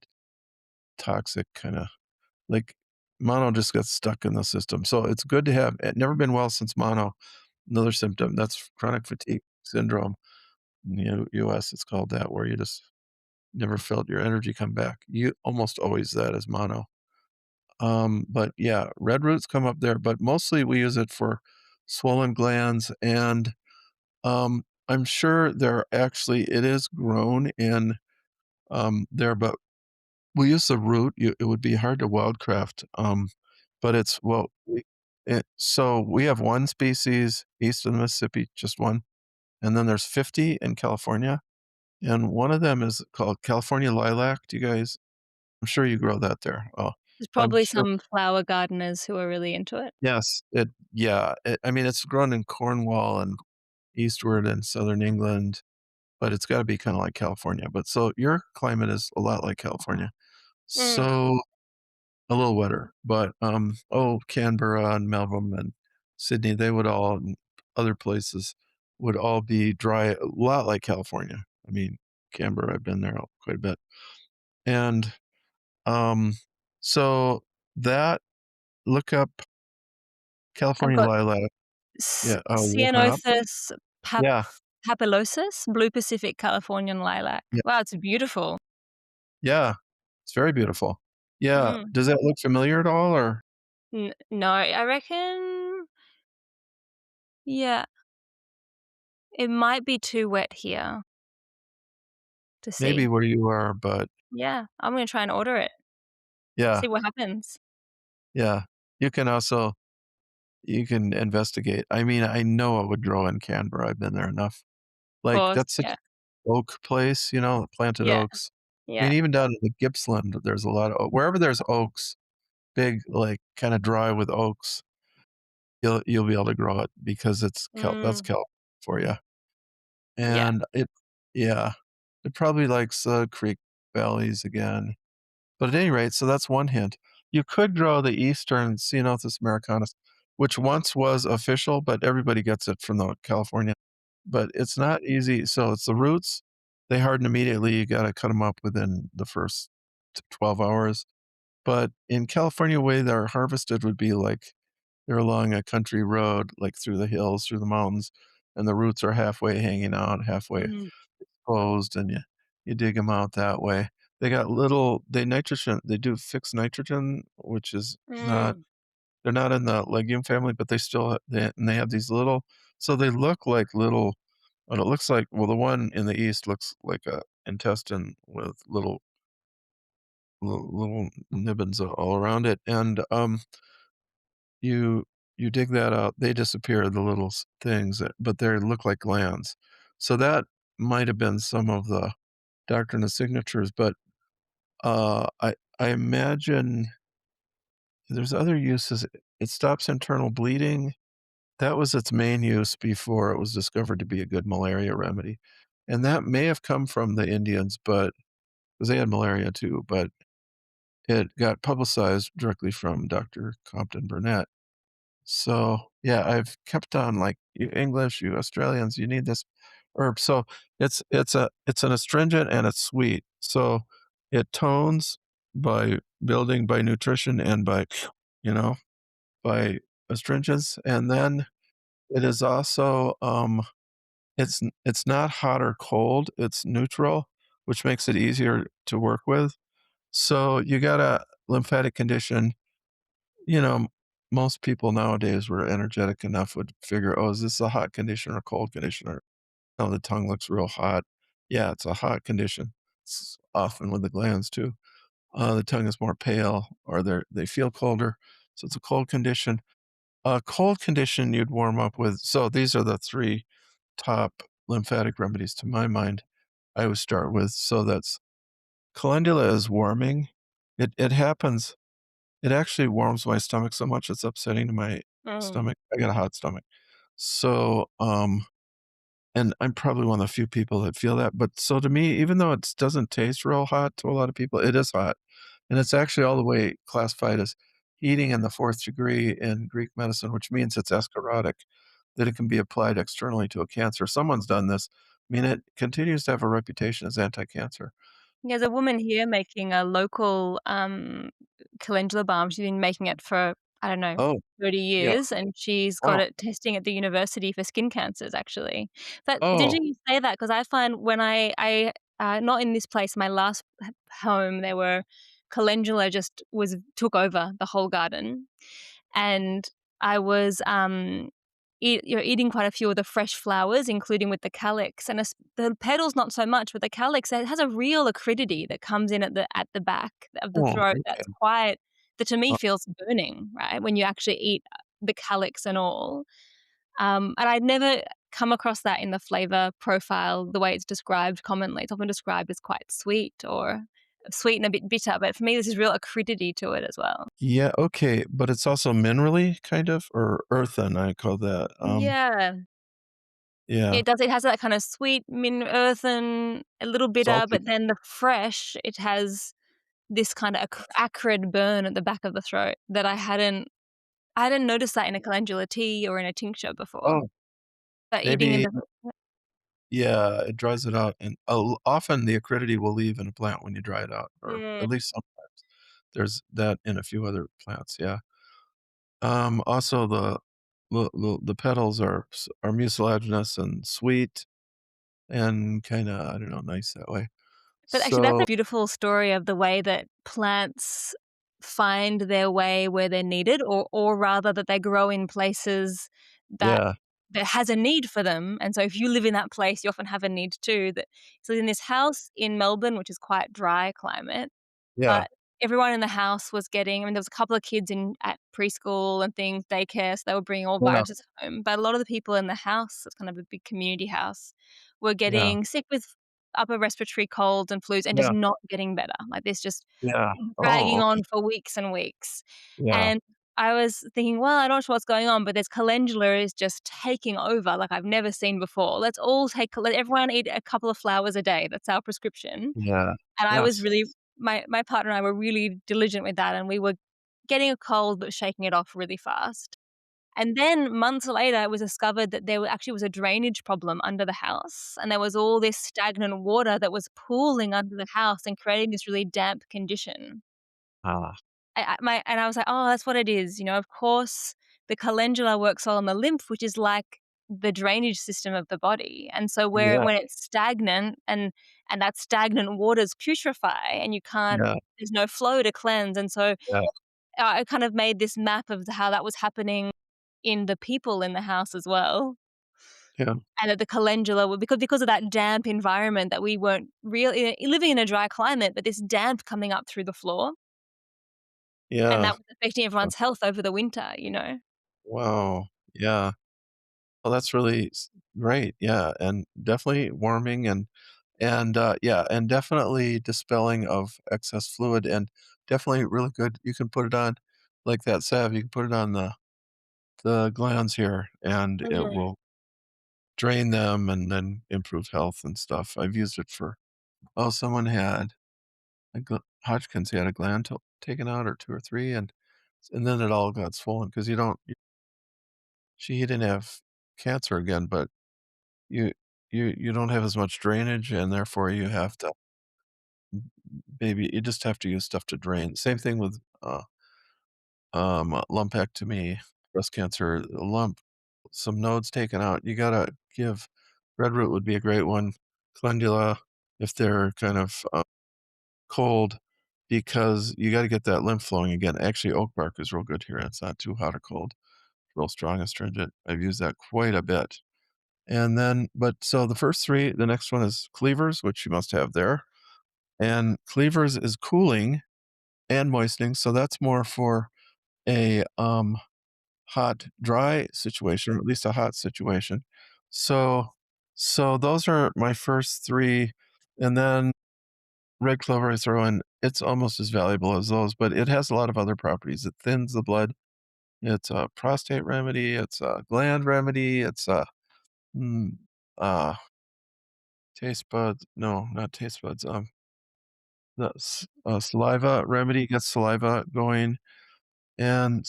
toxic kinda like, mono just gets stuck in the system, so it's good to have never been well since mono. Another symptom, that's chronic fatigue syndrome. In the US, it's called that, where you just never felt your energy come back. You almost always that is mono. But yeah, red roots come up there, but mostly we use it for swollen glands and, I'm sure there actually it is grown in, there, but we use the root, it would be hard to wildcraft, but it's well, so we have 1 species east of the Mississippi, just 1, and then there's 50 in California, and one of them is called California lilac. Do you guys I'm sure you grow that there. Oh, There's I'm probably sure some flower gardeners who are really into it. yes, I mean, it's grown in Cornwall and eastward in Southern England, but it's gotta be kinda like California, but so your climate is a lot like California. Mm. So a little wetter, but, Canberra and Melbourne and Sydney, they would all and other places would all be dry, a lot like California. I mean, Canberra, I've been there quite a bit, and, um, so that look up I've California got lilac. Yeah, look it up. Ceanothus pap Yeah, papillosus, blue Pacific Californian lilac. yeah, Wow, it's beautiful. Yeah, it's very beautiful. Yeah, Mm. does that look familiar at all, or No, I reckon yeah, it might be too wet here to maybe see. where you are, but Yeah, I'm gonna try and order it, yeah, see what happens. yeah. You can also you can investigate. I mean, I know it would grow in Canberra, I've been there enough. Of Like, course, that's such yeah. oak place, planted Yeah, oaks. I yeah. mean, even down in the Gippsland, there's a lot of oak wherever there's oaks, big, like, kinda dry with oaks, you'll be able to grow it because that's Mm, kelp for you. yeah. And yeah, it probably likes, creek valleys again. But at any rate, so that's one hint. You could grow the eastern Ceanothus americanus, which once was official, but everybody gets it from the California. But it's not easy. So it's the roots, they harden immediately. You gotta cut them up within the first 12 hours. But in California, the way they're harvested would be like they're along a country road, like through the hills, through the mountains, and the roots are halfway hanging out, halfway Mm, closed, and you dig them out that way. They do fixed nitrogen, which is not mm, they're not in the legume family, but they have these little so they look like little what it looks like well, the one in the east looks like a intestine with little nibbins all around it, and, you you dig that out, they disappear, the little things, but they look like glands. So that might have been some of the doctrine of signatures, but I imagine there's other uses. It stops internal bleeding. That was its main use before it was discovered to be a good malaria remedy, and that may have come from the Indians, but 'cause they had malaria too, but it got publicized directly from Dr. Compton Burnett. So, yeah, I've kept on, like, "You English, you Australians, you need this herb." So, it's an astringent and it's sweet. So, it tones by building by nutrition and by, you know, by astringents, and then it is also, it's not hot or cold, it's neutral, which makes it easier to work with. So, you got a lymphatic condition you know, most people nowadays were energetic enough would figure, "Oh, is this a hot condition or a cold condition?" Or, "Oh, the tongue looks real hot." Yeah, it's a hot condition. It's often with the glands too. The tongue is more pale or they feel colder, so it's a cold condition. A cold condition you'd warm up with so these are the 3 top lymphatic remedies to my mind I would start with. So that's calendula is warming. It happens it actually warms my stomach so much, it's upsetting to my mm. stomach. I got a hot stomach. So, and I'm probably one of the few people that feel that, but so to me, even though it doesn't taste real hot to a lot of people, it is hot, and it's actually all the way classified as heating in the 4th degree in Greek medicine, which means it's escharotic, that it can be applied externally to a cancer. Someone's done this. I mean, it continues to have a reputation as anti-cancer. There's a woman here making a local, calendula balm. She's been making it for, I don't know, Oh, 30 yeah. years, and she's got Wow. it testing at the university for skin cancers, actually. But did Oh, you say that? Because I find when not in this place, my last home, there were calendula just was took over the whole garden, and I was, eating quite a few of the fresh flowers, including with the calyx, and the petals not so much, but the calyx, it has a real acridity that comes in at the back of the oh, throat that's okay. quite that to me Uh, feels burning, right, when you actually eat the calyx and all. And I'd never come across that in the flavor profile the way it's described commonly. It's often described as quite sweet or sweet and a bit bitter, but for me, there's this real acridity to it as well. yeah, okay, but it's also minerally kind of or earthen, I call that, Yeah. yeah, It does, it has that kinda sweet, earthen, a little bitter, salty. but then the fresh, it has this kinda acrid burn at the back of the throat that I hadn't noticed that in a calendula tea or in a tincture before, Oh, but eating in maybe the yeah, it dries it out, and often the acridity will leave in a plant when you dry it out, or mm, at least sometimes. There's that in a few other plants, yeah. Also the petals are mucilaginous and sweet and kinda, I don't know, nice that way. But actually, that's So a beautiful story of the way that plants find their way where they're needed, or rather that they grow in places that yeah, that has a need for them. And so if you live in that place, you often have a need too. So in this house in Melbourne, which is quite dry climate, yeah, but everyone in the house was getting, I mean, there was a couple of kids in at preschool and things, daycare, so they were bringing all yeah, viruses home, but a lot of the people in the house, it's kind of a big community house, were yeah, getting sick with upper respiratory colds and flus and just yeah, not getting better. Like, this just yeah. Oh, dragging on okay. for weeks and weeks. Yeah, And I was thinking, well, I'm not sure what's going on, but this calendula is just taking over like I've never seen before. Let everyone eat a couple of flowers a day. That's our prescription. yeah, And I was yes, really my partner and I were really diligent with that, and we were getting a cold but shaking it off really fast. And then months later, it was discovered that actually was a drainage problem under the house, and there was all this stagnant water that was pooling under the house and creating this really damp condition. ah, I was like, "Oh, that's what it is." Of course, the calendula works all on the lymph, which is like the drainage system of the body. And so yeah, when it's stagnant and that stagnant waters putrefy and you can't yeah, there's no flow to cleanse. And so yeah, I kind of made this map of how that was happening in the people in the house as well. yeah, And that the calendula were because of that damp environment that we weren't really living in a dry climate, but this damp coming up through the floor. And yeah. that was affecting everyone's health over the winter. Wow, yeah. Well, that's really great, yeah, and definitely warming and yeah, and definitely dispelling of excess fluid, and definitely really good. You can put it on like that salve, you can put it on the glands here, and it Mhm. will drain them and then improve health and stuff. I've used it for someone had Hodgkin's, he had a gland taken out or 2 or 3, and then it all got swollen because you don't he didn't have cancer again, but you you don't have as much drainage, and therefore you have to maybe you just have to use stuff to drain. Same thing with, lumpectomy, breast cancer, a lump, some nodes taken out. You gotta give red root would be a great one, calendula, if they're kind of, cold, because you gotta get that lymph flowing again. Actually, oak bark is real good here, it's not too hot or cold, real strong astringent. I've used that quite a bit. And then so the first 3, the next one is cleavers, which you must have there, and cleavers is cooling and moistening, so that's more for a, hot, dry situation, or at least a hot situation. So those are my first 3, and then red clover I throw in, it's almost as valuable as those, but it has a lot of other properties. It thins the blood, it's a prostate remedy, it's a gland remedy, it's a, mm, uh taste buds no, not taste buds, the saliva remedy gets saliva going, and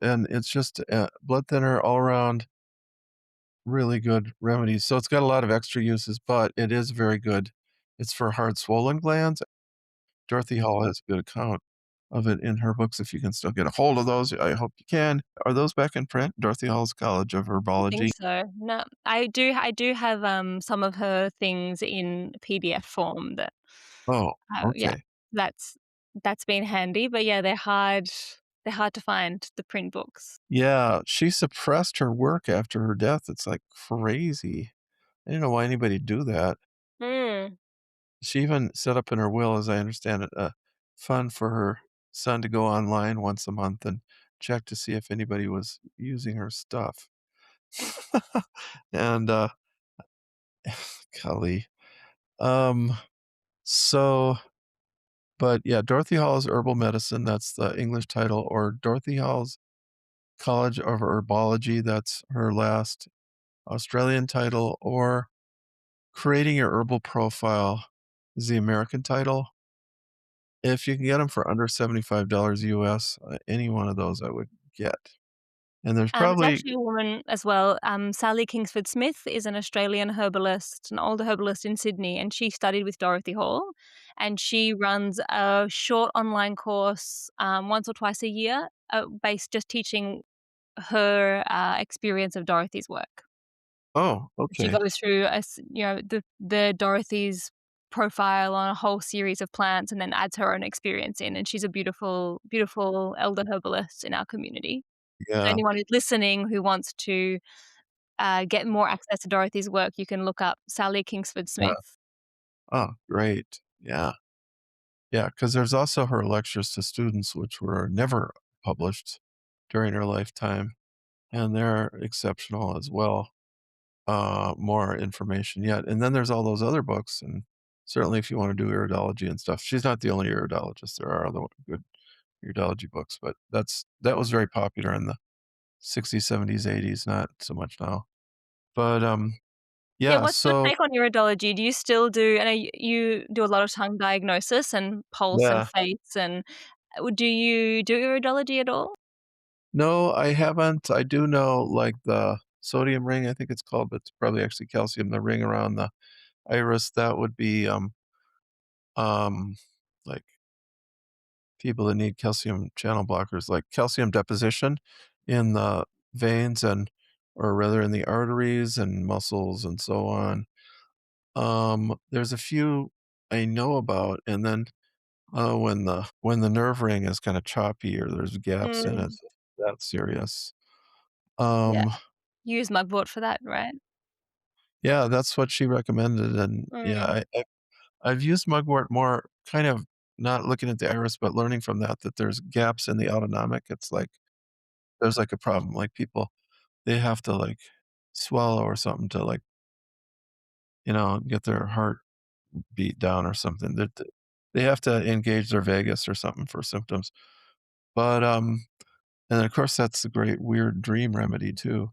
it's just a blood thinner all around, really good remedy. So it's got a lot of extra uses, but it is very good. It's for hard swollen glands. Dorothy Hall has a good account of it in her books if you can still get a hold of those, I hope you can. Are those back in print? Dorothy Hall's College of I think Herbology? so. No, I do have, some of her things in PDF form that, Oh, yeah, okay. that's that's been handy, but yeah, they're hard to find, the print books. Yeah, she suppressed her work after her death, it's, like, crazy. I didn't know why anybody'd do that. Mm. She even set up in her will, as I understand it, a fund for her son to go online once a month and check to see if anybody was using her stuff. And, golly. Um, so but, yeah, Dorothy Hall's Herbal Medicine, that's the English title, or Dorothy Hall's College of Herbology, that's her last Australian title, or Creating Your Herbal Profile is the American title. If you can get them for under $75 US, any one of those I would get. And there's There's probably actually a woman as well, Sally Kingsford Smith is an Australian herbalist, an older herbalist in Sydney, and she studied with Dorothy Hall, and she runs a short online course, once or twice a year, based just teaching her, experience of Dorothy's work. oh, She okay. goes through the Dorothy's. profile on a whole series of plants and then adds her own experience in, and she's a beautiful, beautiful elder herbalist in our community. So Yeah, anyone who's listening who wants to, get more access to Dorothy's work, you can look up Sally Kingsford yeah. Smith. Oh, great. Yeah. Yeah, because there's also her lectures to students, which were never published during her lifetime, and they're exceptional as well. More information yet, and then there's all those other books, and certainly if you wanna do iridology and stuff, she's not the only iridologist, there are other good iridology books, but that was very popular in the '60s, '70s, '80s, not so much now. But, Yeah, yeah, what's your so take on iridology? Do you still do I know you do a lot of tongue diagnosis and pulse and yeah. face and do you do iridology at all? No, I haven't. I do know, like, the sodium ring, I think it's called, but it's probably actually calcium, the ring around the iris, that would be, um, like, people that need calcium channel blockers, like calcium deposition in the veins and or rather in the arteries and muscles and so on. There's a few I know about, and then, when the nerve ring is kinda choppy or there's gaps in it, Mm, that's serious. yeah. Um, You use mugwort for that, right? yeah, that's what she recommended, and yeah, Mm, I've used mugwort more kind of not looking at the iris, but learning from that that there's gaps in the autonomic. It's like there's, like, a problem, like, people, they have to, like, swallow or something to, like, get their heart beat down or something. That they have to engage their vagus or something for symptoms. But, and of course, that's a great weird dream remedy too.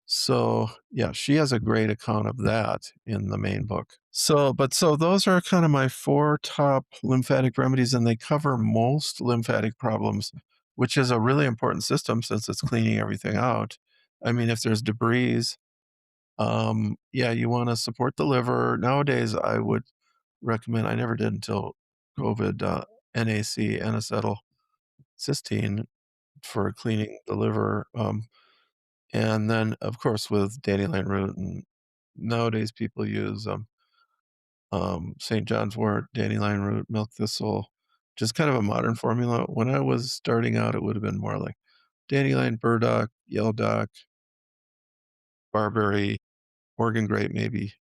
So, yeah, she has a great account of that in the main book. So those are kinda my 4 top lymphatic remedies, and they cover most lymphatic problems, which is a really important system since it's cleaning everything out. I mean, if there's debris, yeah, you wanna support the liver. Nowadays, I would recommend I never did until COVID, NAC, N-acetylcysteine for cleaning the liver, and then, of course, with dandelion root, and nowadays people use, St. John's wort, dandelion root, milk thistle, just kind of a modern formula. When I was starting out, it would have been more like dandelion, burdock, yellow dock, barberry, Oregon grape maybe,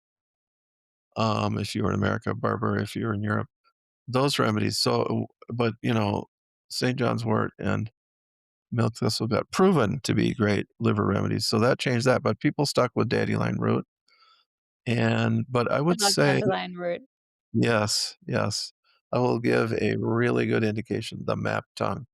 if you were in America, barberry if you were in Europe. Those remedies. So, but, St. John's wort and milk thistle got proven to be great liver remedies, so that changed that, but people stuck with dandelion root, but I I would love say dandelion root. yes, yes. I will give a really good indication, the map tongue,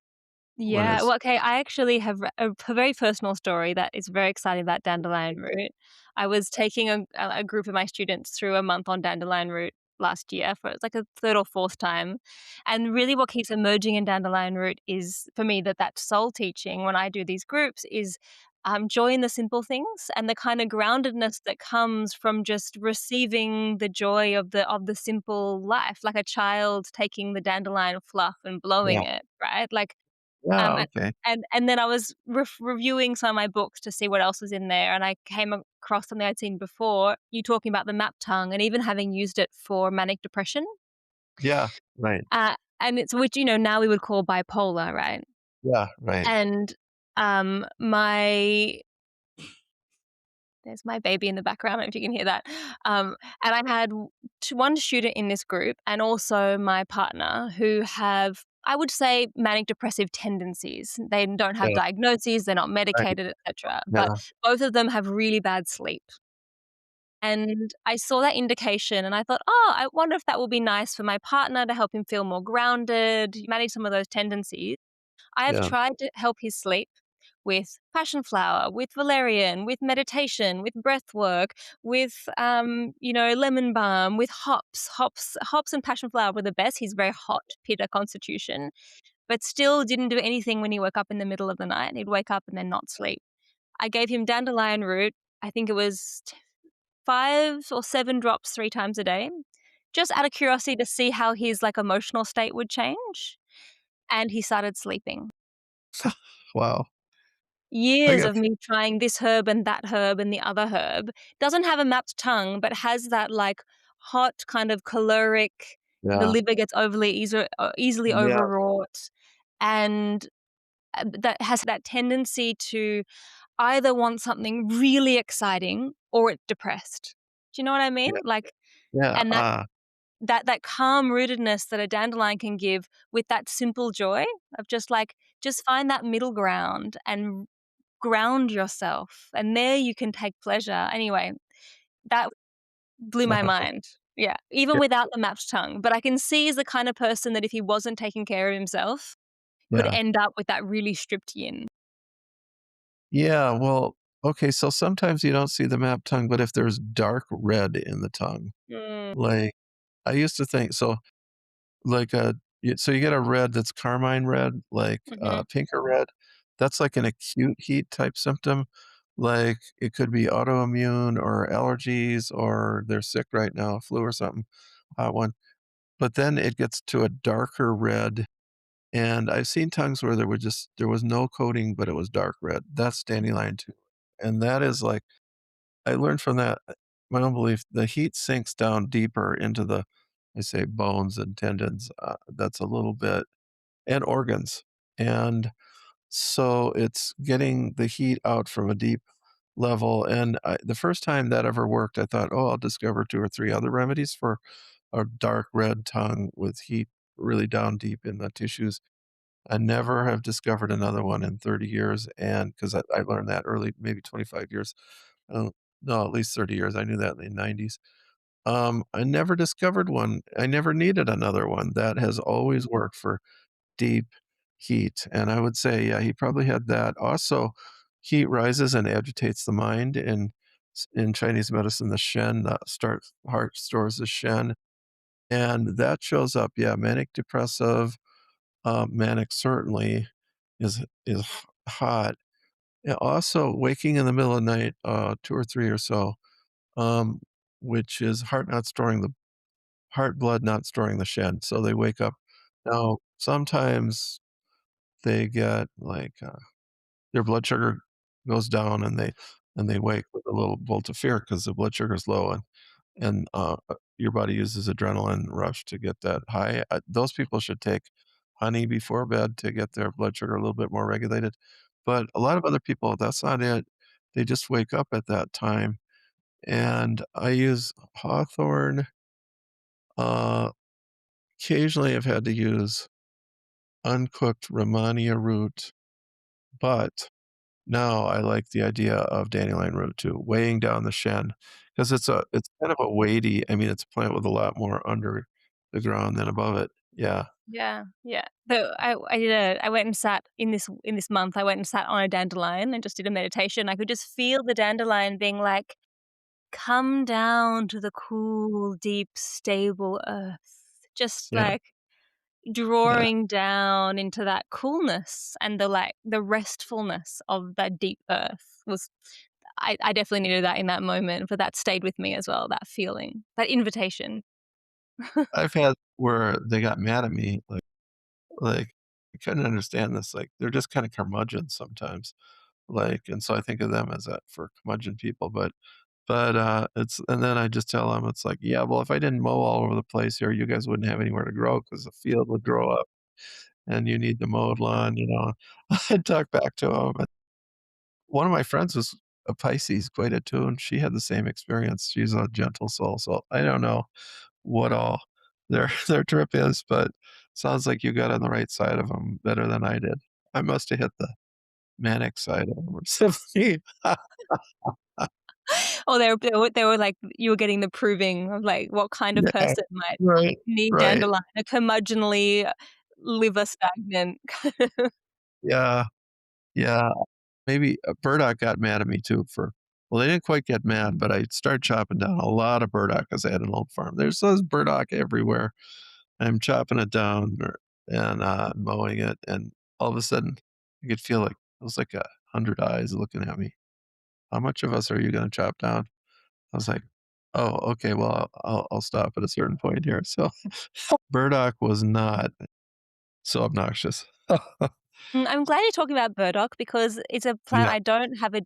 when Yeah, it's well, okay, I actually have a very personal story that is very exciting about dandelion root. I was taking a group of my students through a month on dandelion root last year for it's like a 3rd or 4th time, and really what keeps emerging in dandelion root is, for me, that soul teaching when I do these groups is, joy in the simple things and the kinda groundedness that comes from just receiving the joy of the simple life, like a child taking the dandelion fluff and blowing yeah. it, right? Like, Yeah, and okay. and then I was reviewing some of my books to see what else was in there, and I came across something I'd seen before, you talking about the map tongue and even having used it for manic depression, Yeah, right. and it's which, now we would call bipolar, right? Yeah, right. And, my there's my baby in the background, I don't know if you can hear that. And I had one student in this group and also my partner who have, I would say, manic depressive tendencies. They don't have Yeah, diagnoses, they're not right. medicated, etc. But Yeah, both of them have really bad sleep. And I saw that indication and I thought, oh, I wonder if that will be nice for my partner to help him feel more grounded, manage some of those tendencies. I have yeah, tried to help his sleep with passion flower, with valerian, with meditation, with breath work, with lemon balm, with hops. Hops and passion flower were the best. He's very hot pitta constitution, but still didn't do anything when he woke up in the middle of the night. He'd wake up and then not sleep. I gave him dandelion root. I think it was 5 or 7 drops 3 times a day, just out of curiosity to see how his like emotional state would change. And he started sleeping. wow. I Years got of me trying this herb and that herb and the other herb. Doesn't have a mapped tongue, but has that, like, hot, kind of caloric. The Yeah, liver gets easily yeah, overwrought, and that has that tendency to either want something really exciting or it's depressed. Do you know what I mean? yeah, Like, yeah, and that calm rootedness that a dandelion can give with that simple joy of just like, just find that middle ground and ground yourself, and there you can take pleasure. Anyway, that blew my mind. Yeah, even yeah, without the mapped tongue. But I can see he's the kind of person that if he wasn't taking care of himself, could yeah. end up with that really stripped yin. Yeah, well, okay, so sometimes you don't see the map tongue, but if there's dark red in the tongue, Mm, like, I used to think so, like, so you get a red that's carmine red, like, mhm. pink or red, that's like an acute heat type symptom, like, it could be autoimmune or allergies or they're sick right now, flu or something, hot one, but then it gets to a darker red, and I've seen tongues where there was no coating, but it was dark red. That's dandelion too, and that is like I learned from that, my own belief, the heat sinks down deeper into the, I say, bones and tendons, that's a little bit and organs, and so it's getting the heat out from a deep level, and the first time that ever worked, I thought, "Oh, I'll discover 2 or 3 other remedies for a dark red tongue with heat really down deep in the tissues." I never have discovered another one in 30 years, and 'cause I learned that early, maybe 25 years. Oh, no, at least 30 years, I knew that in the '90s. I never discovered one. I never needed another one. That has always worked for deep heat, and I would say, yeah, he probably had that. Also, heat rises and agitates the mind. In Chinese medicine, the Shen, the heart stores the Shen, and that shows up, yeah, manic depressive, manic certainly is hot. Yeah, also waking in the middle of the night, 2 or 3 or so, um, which is heart blood not storing the Shen, so they wake up. Now, sometimes they get, like, their blood sugar goes down and they wake with a little bolt of fear because the blood sugar is low and your body uses adrenaline rush to get that high. Those people should take honey before bed to get their blood sugar a little bit more regulated, but a lot of other people, that's not it. They just wake up at that time, and I use hawthorn, uh, occasionally I've had to use uncooked Rehmannia root, but now I like the idea of dandelion root too, weighing down the Shen, 'cause it's kind of a weighty, I mean, it's a plant with a lot more under the ground than above it. Yeah, Yeah, yeah. So I went and sat in this month, I went and sat on a dandelion and just did a meditation. I could just feel the dandelion being like, "Come down to the cool, deep, stable earth." Just yeah, like yeah. drawing down into that coolness and the restfulness of that deep earth was I definitely needed that in that moment, but that stayed with me as well, that feeling, that invitation. I've had where they got mad at me, like, I couldn't understand this, like, they're just kinda curmudgeons sometimes, like, and so I think of them as that for curmudgeon people, it's and then I just tell them, it's like, "Yeah, well, if I didn't mow all over the place here, you guys wouldn't have anywhere to grow because the field would grow up, and you need the mowed lawn," you know? I talk back to 'em, and one of my friends was a Pisces, quite a tune, she had the same experience, she's a gentle soul, so I don't know what all their their trip is, but sounds like you got on the right side of them better than I did. I must have hit the manic side of them or something. Oh, they were like you were getting the proving of, like, what kind of Yeah, person might right, need right. dandelion, a curmudgeonly, liver stagnant. Yeah, yeah. Maybe, Burdock got mad at me too for well, they didn't quite get mad, but I started chopping down a lot of burdock 'cause I had an old farm. There's burdock everywhere. I'm chopping it down mowing it, and all of a sudden, you could feel like it was like 100 eyes looking at me. "How much of us are you gonna chop down?" I was like, "Oh, okay, well, I'll stop at a certain point here." So, burdock was not so obnoxious. I'm glad you're talking about burdock because it's a plant Yeah. I don't have a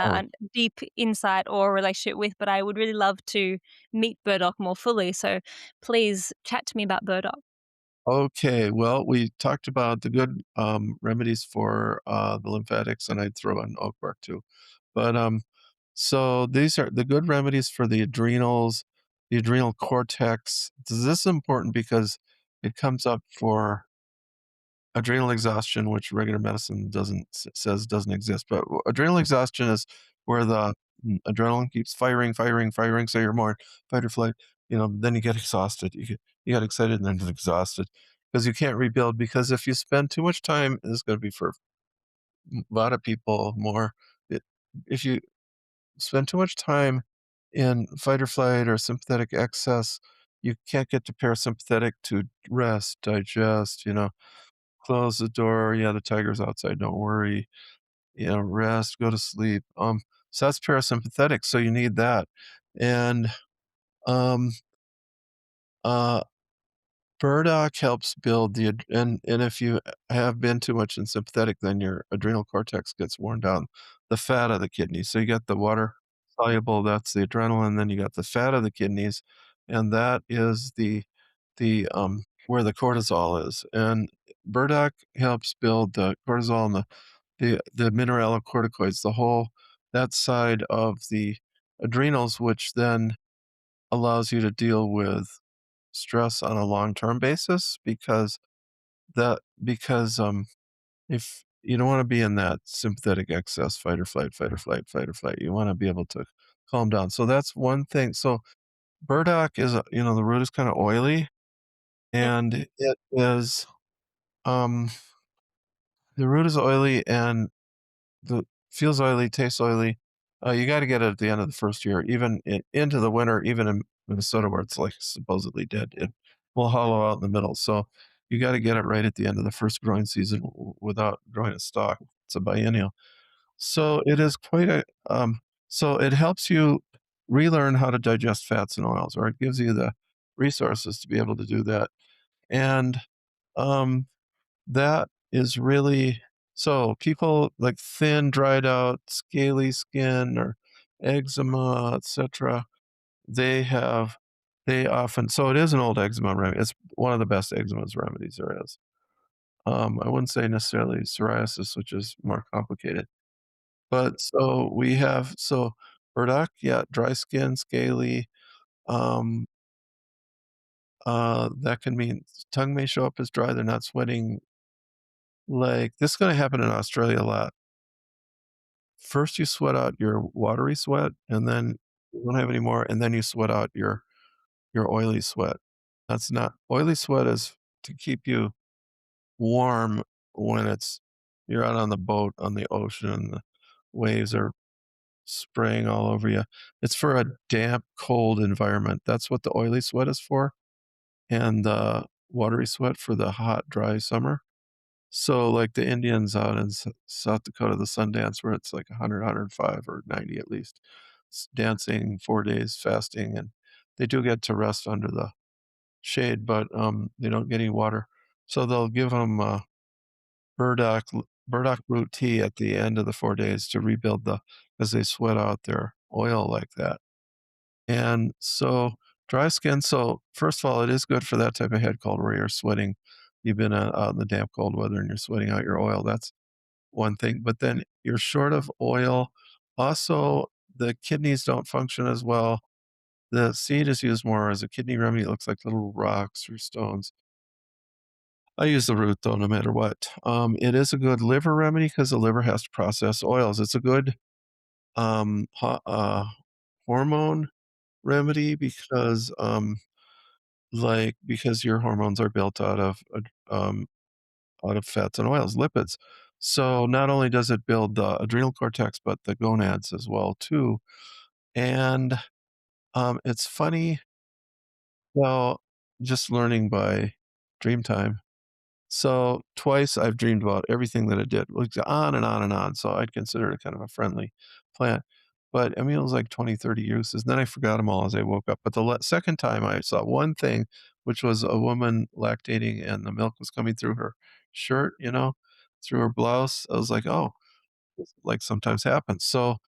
Oh, deep insight or relationship with, but I would really love to meet burdock more fully. So please chat to me about burdock. okay. Well, we talked about the good, remedies for, the lymphatics, and I'd throw in oak bark too. But, so these are the good remedies for the adrenal cortex. This is important because it comes up for adrenal exhaustion, which regular medicine doesn't says doesn't exist. But adrenal exhaustion is where the adrenaline keeps firing, firing, firing. So you're more fight or flight. Then you get exhausted. You get excited and then exhausted because you can't rebuild. Because if you spend too much time, this is going to be for a lot of people more. It, if you spend too much time in fight or flight or sympathetic excess, you can't get to parasympathetic to rest, digest, close the door. Yeah, the tiger's outside. Don't worry. Rest, go to sleep. So that's parasympathetic. So you need that. And um, uh, burdock helps build and if you have been too much in sympathetic, then your adrenal cortex gets worn down. The fat of the kidney. So you got the water soluble, that's the adrenaline. Then you got the fat of the kidneys, and that is the where the cortisol is. And burdock helps build the cortisol and the mineralocorticoids, the whole that side of the adrenals, which then allows you to deal with stress on a long-term basis because if you don't wanna be in that sympathetic excess, fight or flight, fight or flight, fight or flight. You wanna be able to calm down. So that's one thing. So burdock the root is kinda oily, Mm, and um, the root is oily and the feels oily, tastes oily. You gotta get it at the end of the first year, even into the winter, even in Minnesota where it's, like, supposedly dead, it will hollow out in the middle, so you gotta get it right at the end of the first growing season without growing a stalk. It's a biennial. So it is quite a so it helps you relearn how to digest fats and oils, or it gives you the resources to be able to do that, and, um that is really so people like thin, dried out, scaly skin or eczema, etcetera, they have they often so it is an old eczema remedy. It's one of the best eczema remedies there is. I wouldn't say necessarily psoriasis, which is more complicated. But so burdock, yeah, dry skin, scaly, um, that can mean tongue may show up as dry, they're not sweating. Like, this is gonna happen in Australia a lot. First, you sweat out your watery sweat, and then you don't have any more, and then you sweat out your oily sweat. That's not oily sweat is to keep you warm when you're out on the boat on the ocean, and the waves are spraying all over you. It's for a damp, cold environment. That's what the oily sweat is for, and the watery sweat for the hot, dry summer. So, like, the Indians out in South Dakota, the Sundance, where it's like 100, 105 or 90 at least, dancing 4 days, fasting, and they do get to rest under the shade, but, they don't get any water. So they'll give 'em, burdock root tea at the end of the 4 days to rebuild the as they sweat out their oil like that. And so dry skin so first of all, it is good for that type of head cold where you're sweating. You've been, out in the damp, cold weather and you're sweating out your oil. That's one thing, but then you're short of oil. Also, the kidneys don't function as well. The seed is used more as a kidney remedy. It looks like little rocks or stones. I use the root though, no matter what. It is a good liver remedy because the liver has to process oils. It's a good hormone remedy because your hormones are built out of fats and oils, lipids. So not only does it build the adrenal cortex, but the gonads as well too. And it's funny, well, just learning by dream time. So twice I've dreamed about everything that it did, like on and on and on. So I'd consider it kind of a friendly plant. But I mean, it was like 20, 30 uses. Then I forgot them all as I woke up. But the second time I saw one thing, which was a woman lactating and the milk was coming through her shirt, through her blouse. I was like, "Oh," this, like, sometimes happens. So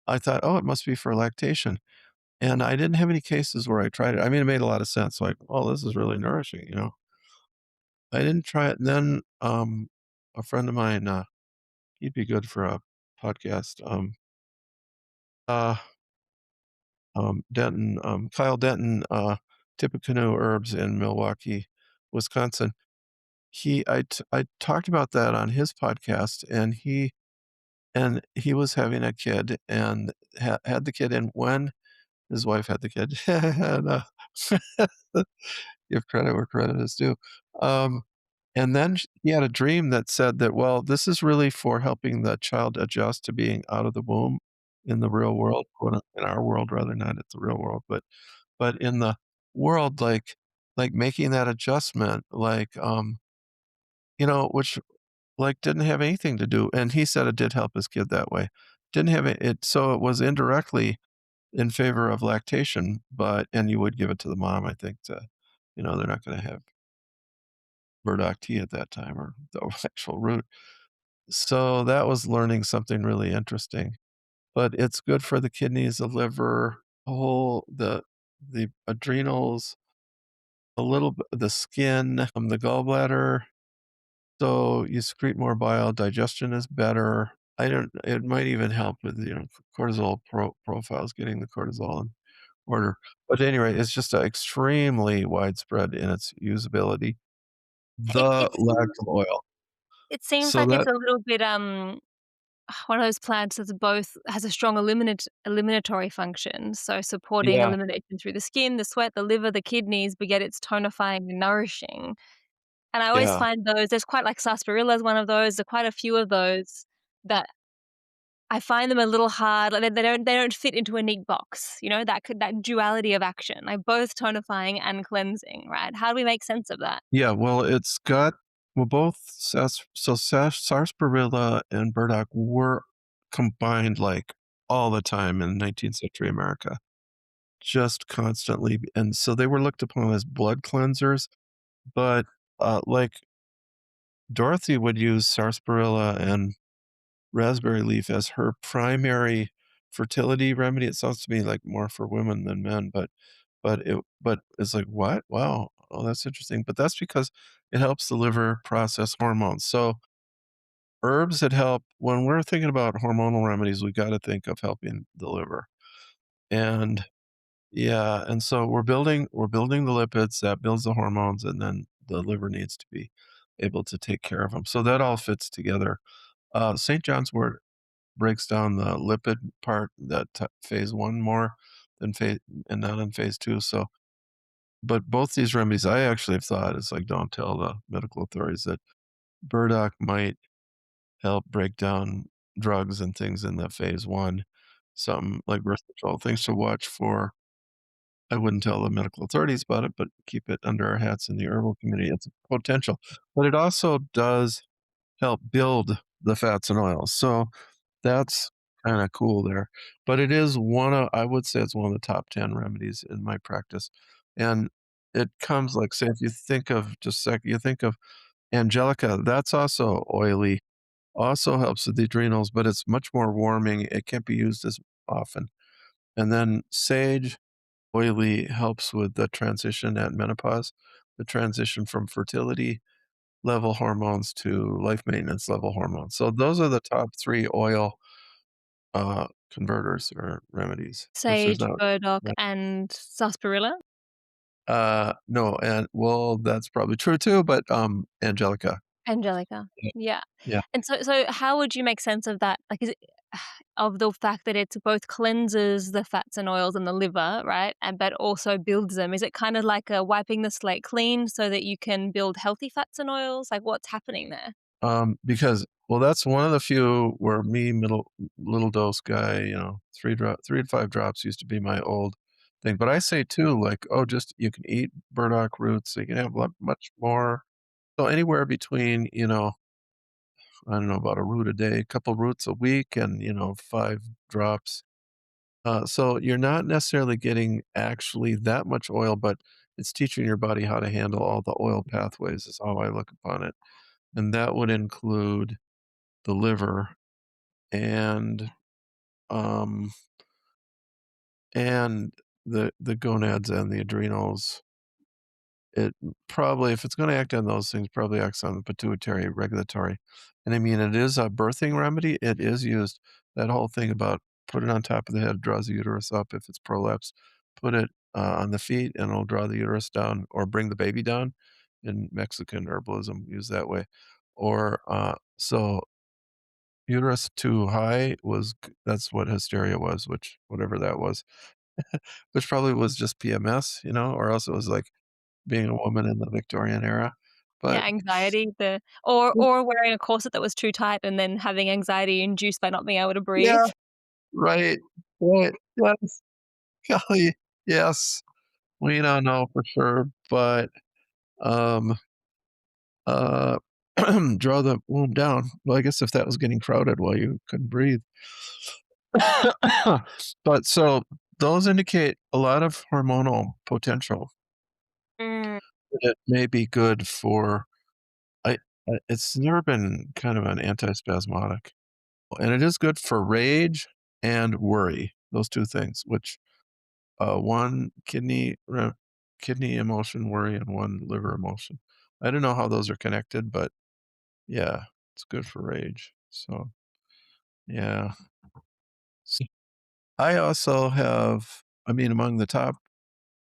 I thought, "Oh, it must be for lactation." And I didn't have any cases where I tried it. I mean, it made a lot of sense, like, "Oh, this is really nourishing," you know? I didn't try it, and then, a friend of mine, he'd be good for a podcast, uh, Denton, Kyle Denton, Tippecanoe Herbs in Milwaukee, Wisconsin. I talked about that on his podcast, and he was having a kid and had the kid in when his wife had the kid, and, give credit where credit is due. Um, and then he had a dream that said that, well, this is really for helping the child adjust to being out of the womb in the real world, quote, in our world rather, not at the real world, but in the world, like making that adjustment, like, which, like, didn't have anything to do, and he said it did help his kid that way. Didn't have it, so it was indirectly in favor of lactation, but and you would give it to the mom, I think, they're not gonna have Burdock tea at that time or the actual root. So that was learning something really interesting. But it's good for the kidneys, the liver, the adrenals, a little bit the skin, the gallbladder. So you secrete more bile, digestion is better. I don't It might even help with, cortisol profiles, getting the cortisol in order. But anyway, it's just, extremely widespread in its usability. It The it lack seems of oil. it seems So like it's that a little bit, one of those plants that's both has a strong eliminatory function, so supporting Yeah, elimination through the skin, the sweat, the liver, the kidneys, but yet it's tonifying and nourishing. And I always yeah. find those there's quite like sarsaparilla is one of those, there are quite a few of those that I find them a little hard, like they don't fit into a neat box, that duality of action, like both tonifying and cleansing, right? How do we make sense of that? Yeah, well, both sarsaparilla and burdock were combined, like, all the time in 19th century America, just constantly, and so they were looked upon as blood cleansers, but, like, Dorothy would use sarsaparilla and raspberry leaf as her primary fertility remedy. It sounds to me like more for women than men, but it's like, "What? Wow. Oh, that's interesting." But that's because it helps the liver process hormones. So, herbs that help when we're thinking about hormonal remedies, we gotta think of helping the liver. And yeah, and so we're building the lipids, that builds the hormones, and then the liver needs to be able to take care of them. So that all fits together. St. John's wort breaks down the lipid part, that phase 1 more than phase and not in phase 2, so but both these remedies, I actually have thought, it's like, don't tell the medical authorities that burdock might help break down drugs and things in the phase 1, something like birth control, things to watch for. I wouldn't tell the medical authorities about it, but keep it under our hats in the herbal community. It's a potential, but it also does help build the fats and oils, so that's kinda cool there, but it is one of I would say it's one of the top 10 remedies in my practice, and it comes like, say, if you think of just a sec you think of angelica, that's also oily, also helps with the adrenals, but it's much more warming, it can't be used as often, and then sage, oily, helps with the transition at menopause, the transition from fertility level hormones to life maintenance level hormones, so those are the top 3 oil converters or remedies, which there's Sage, not burdock, yeah. and sarsaparilla? No, and well, that's probably true too, but, Angelica. Angelica. Yeah, Yeah. yeah. And so how would you make sense of that? Like, is it of the fact that it's both cleanses the fats and oils in the liver, right? And but also builds them. Is it kind of like, wiping the slate clean so that you can build healthy fats and oils? Like, what's happening there? Because well, that's one of the few where me, little dose guy, 3 to 5 drops used to be my old thing, but I say too, like, oh, just you can eat burdock roots, so you can have much more. So anywhere between, I don't know, about a root a day, a couple roots a week, and, 5 drops. So you're not necessarily getting actually that much oil, but it's teaching your body how to handle all the oil pathways is how I look upon it. and that would include the liver and, um, and the gonads and the adrenals. It probably if it's gonna act on those things, probably acts on the pituitary, regulatory, and I mean, it is a birthing remedy, it is used. That whole thing about put it on top of the head, draws the uterus up if it's prolapse, put it, on the feet, and it'll draw the uterus down or bring the baby down. In Mexican herbalism, used that way. Or, so uterus too high was g that's what hysteria was, which whatever that was, which probably was just PMS, or else it was like being a woman in the Victorian era, Yeah, but anxiety, the or wearing a corset that was too tight and then having anxiety induced by not being able to breathe. yeah, right, right, yes, golly, yes, we don't know for sure, but, um, uh, draw the womb down. Well, I guess if that was getting crowded while you couldn't breathe. But so those indicate a lot of hormonal potential. Mm. It may be good for I it's never been kind of an antispasmodic. And it is good for rage and worry, those 2 things, which, one kidney emotion worry and one liver emotion. I don't know how those are connected, but yeah, it's good for rage. So, yeah. S I also have I mean, among the top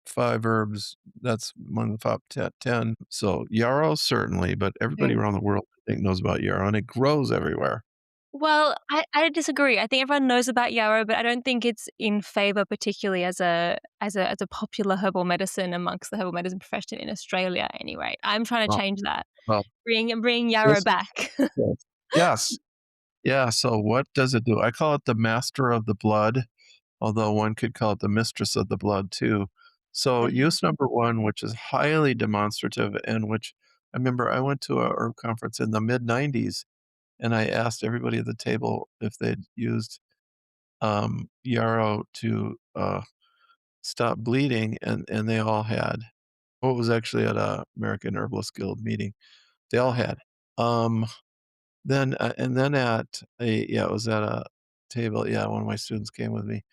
5 herbs, that's among the top 10. So, yarrow, certainly, but everybody Mm. around the world, I think, knows about yarrow, and it grows everywhere. Well, I disagree. I think everyone knows about yarrow, but I don't think it's in favor particularly as a popular herbal medicine amongst the herbal medicine profession in Australia anyway. I'm trying to Well change that. well, Bring yarrow this back. yes. Yes. Yeah, so what does it do? I call it the master of the blood, although one could call it the mistress of the blood too. So Mm. use number 1, which is highly demonstrative and which I remember I went to a herb conference in the mid-90s, and I asked everybody at the table if they'd used, yarrow to, stop bleeding, and they all had. Well, it was actually at a American Herbalist Guild meeting. They all had. Um Then, and then at a yeah, it was at a table yeah, one of my students came with me,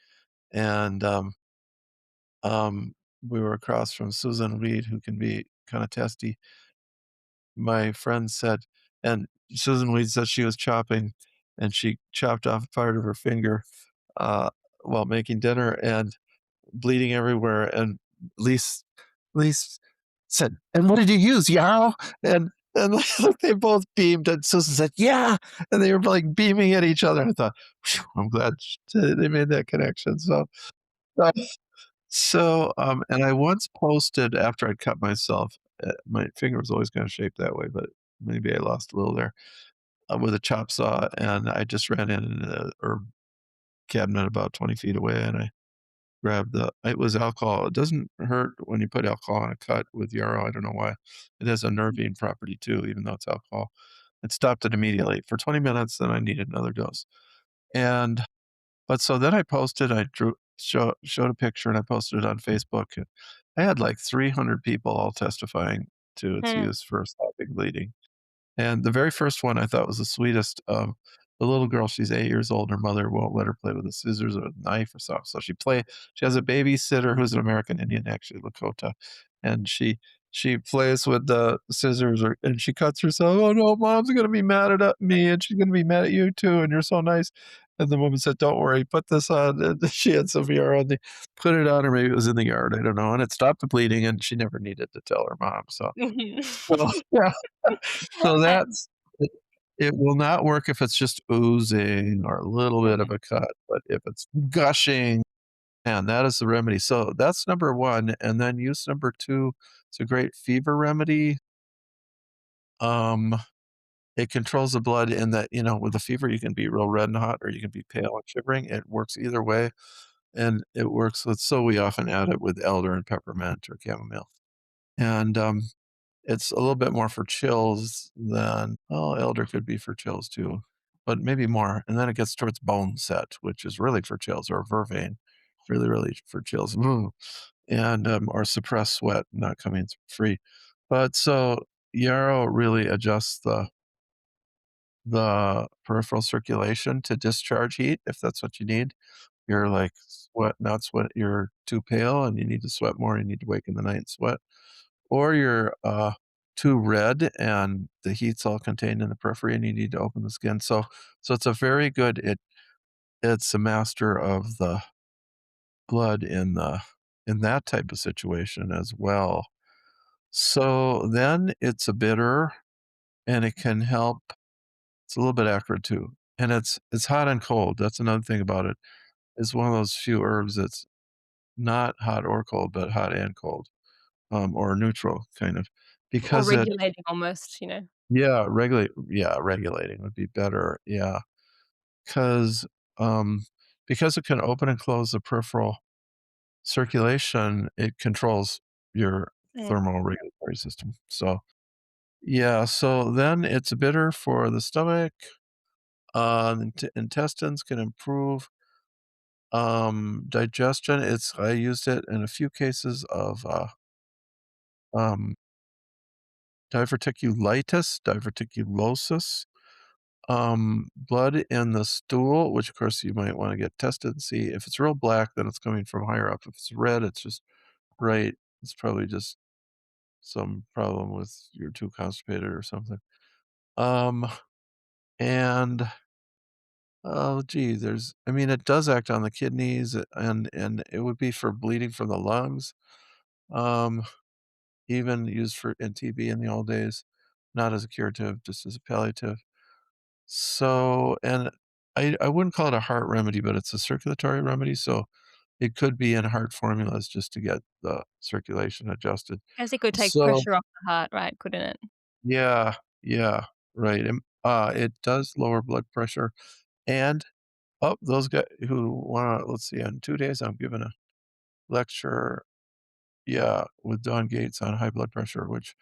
and, um, we were across from Susan Reed, who can be kinda testy. My friend said and Susan Reed said she was chopping, and she chopped off part of her finger, uh, while making dinner and bleeding everywhere, and Lise Lise said, "And what did you use, yarrow?" And they both beamed, and Susan said, "Yeah," and they were, like, beaming at each other. I thought, "Phew, I'm glad they made that connection." Uh, and I once posted after I'd cut myself, my finger was always kinda shaped that way, but maybe I lost a little there, with a chop saw, and I just ran in a herb cabinet about 20 feet away, and I grabbed the it was alcohol. It doesn't hurt when you put alcohol on a cut with yarrow, I don't know why. It has a nervine property too, even though it's alcohol. It stopped it immediately. For 20 minutes, then I needed another dose. And but so then I posted, I showed a picture and I posted it on Facebook, and I had like 300 people all testifying to its Mm. use for stopping bleeding. And the very first one I thought was the sweetest, the little girl, she's 8 years old, her mother won't let her play with the scissors or a knife or something, so she has a babysitter who's an American Indian, actually, Lakota, and she plays with the scissors and she cuts herself, "Oh, no, mom's gonna be mad at me, and she's gonna be mad at you too, and you're so nice." And the woman said, "Don't worry, put this on," and she had some yarrow, and they put it on, or maybe it was in the yard, I don't know, and it stopped the bleeding, and she never needed to tell her mom, so Mhm. so, yeah. So Uh, that's it will not work if it's just oozing or a little bit of mhm. a cut, but if it's gushing, man, that is the remedy. So that's number 1, and then use number 2, it's a great fever remedy. Um, it controls the blood in that, with the fever, you can be real red and hot or you can be pale and shivering. It works either way, and it works with so we often add it with elder and peppermint or chamomile. And, it's a little bit more for chills than elder could be for chills too, but maybe more, and then it gets towards bone set, which is really for chills, or vervain, really, really for chills, and, or suppressed sweat not coming free. But so yarrow really adjusts the the peripheral circulation to discharge heat if that's what you need. You're like not sweat, you're too pale and you need to sweat more, you need to wake in the night and sweat. Or you're too red and the heat's all contained in the periphery and you need to open the skin. So it's a very good it's a master of the blood in that type of situation as well. So then it's a bitter and it can help. It's a little bit acrid too. And it's hot and cold. That's another thing about it. It's one of those few herbs that's not hot or cold, but hot and cold, or neutral kind of Or because it regulating almost, you know? regulating would be better. Yeah, 'cause, because it can open and close the peripheral circulation, it controls your Mm. thermal regulatory system. So, yeah, so then it's bitter for the stomach, intestines can improve, digestion. I used it in a few cases of, um, diverticulosis, blood in the stool, which of course you might wanna get tested and see if it's real black, then it's coming from higher up. If it's red, it's just right. It's probably just some problem with you're too constipated or something. Um, and, oh, gee, I mean, it does act on the kidneys, and it would be for bleeding from the lungs, um, even used for in TB in the old days, not as a curative, just as a palliative. So and I wouldn't call it a heart remedy, but it's a circulatory remedy, so it could be in heart formulas just to get the circulation adjusted. Guess it could take So pressure off the heart, right, couldn't it? yeah, yeah, right, it does lower blood pressure, and those guys who wanna let's see, in 2 days, I'm giving a lecture, yeah, with Dawn Gates on high blood pressure, which,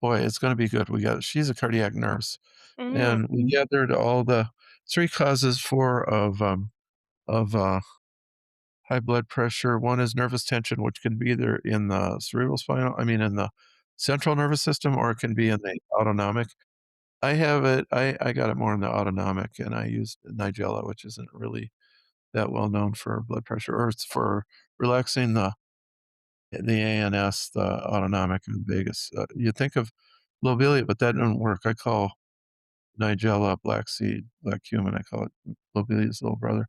boy, it's gonna be good. She's a cardiac nurse, Mm. and we gathered all the 3 causes of, high blood pressure. One is nervous tension, which can be either in the in the central nervous system, or it can be in the autonomic. I got it more in the autonomic, and I used Nigella, which isn't really that well known for blood pressure, or it's for relaxing the ANS, the autonomic and vagus. You think of lobelia, but that didn't work. I call Nigella black seed, black cumin. I call it lobelia's little brother.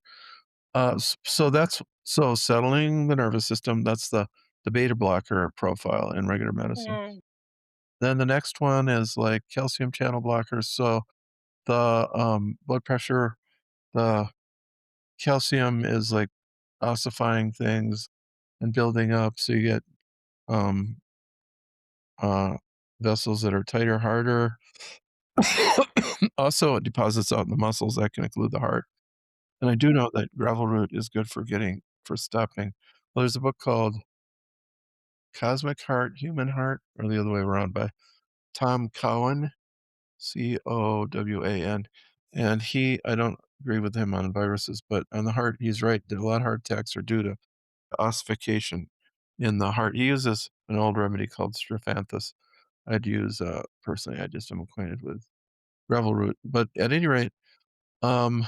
So settling the nervous system, that's the beta blocker profile in regular medicine. Mm. Then the next one is like calcium channel blockers. So the blood pressure, the calcium is like ossifying things and building up, so you get um, uh, vessels that are tighter, harder. Also, it deposits out in the muscles that can include the heart. And I do know that gravel root is good for stopping. Well, there's a book called Cosmic Heart, Human Heart, or the other way around by Tom Cowan, Cowan, and I don't agree with him on viruses, but on the heart, he's right. A lot of heart attacks are due to ossification in the heart. He uses an old remedy called strophanthus. I'd use, personally, I just am acquainted with gravel root. But at any rate, um,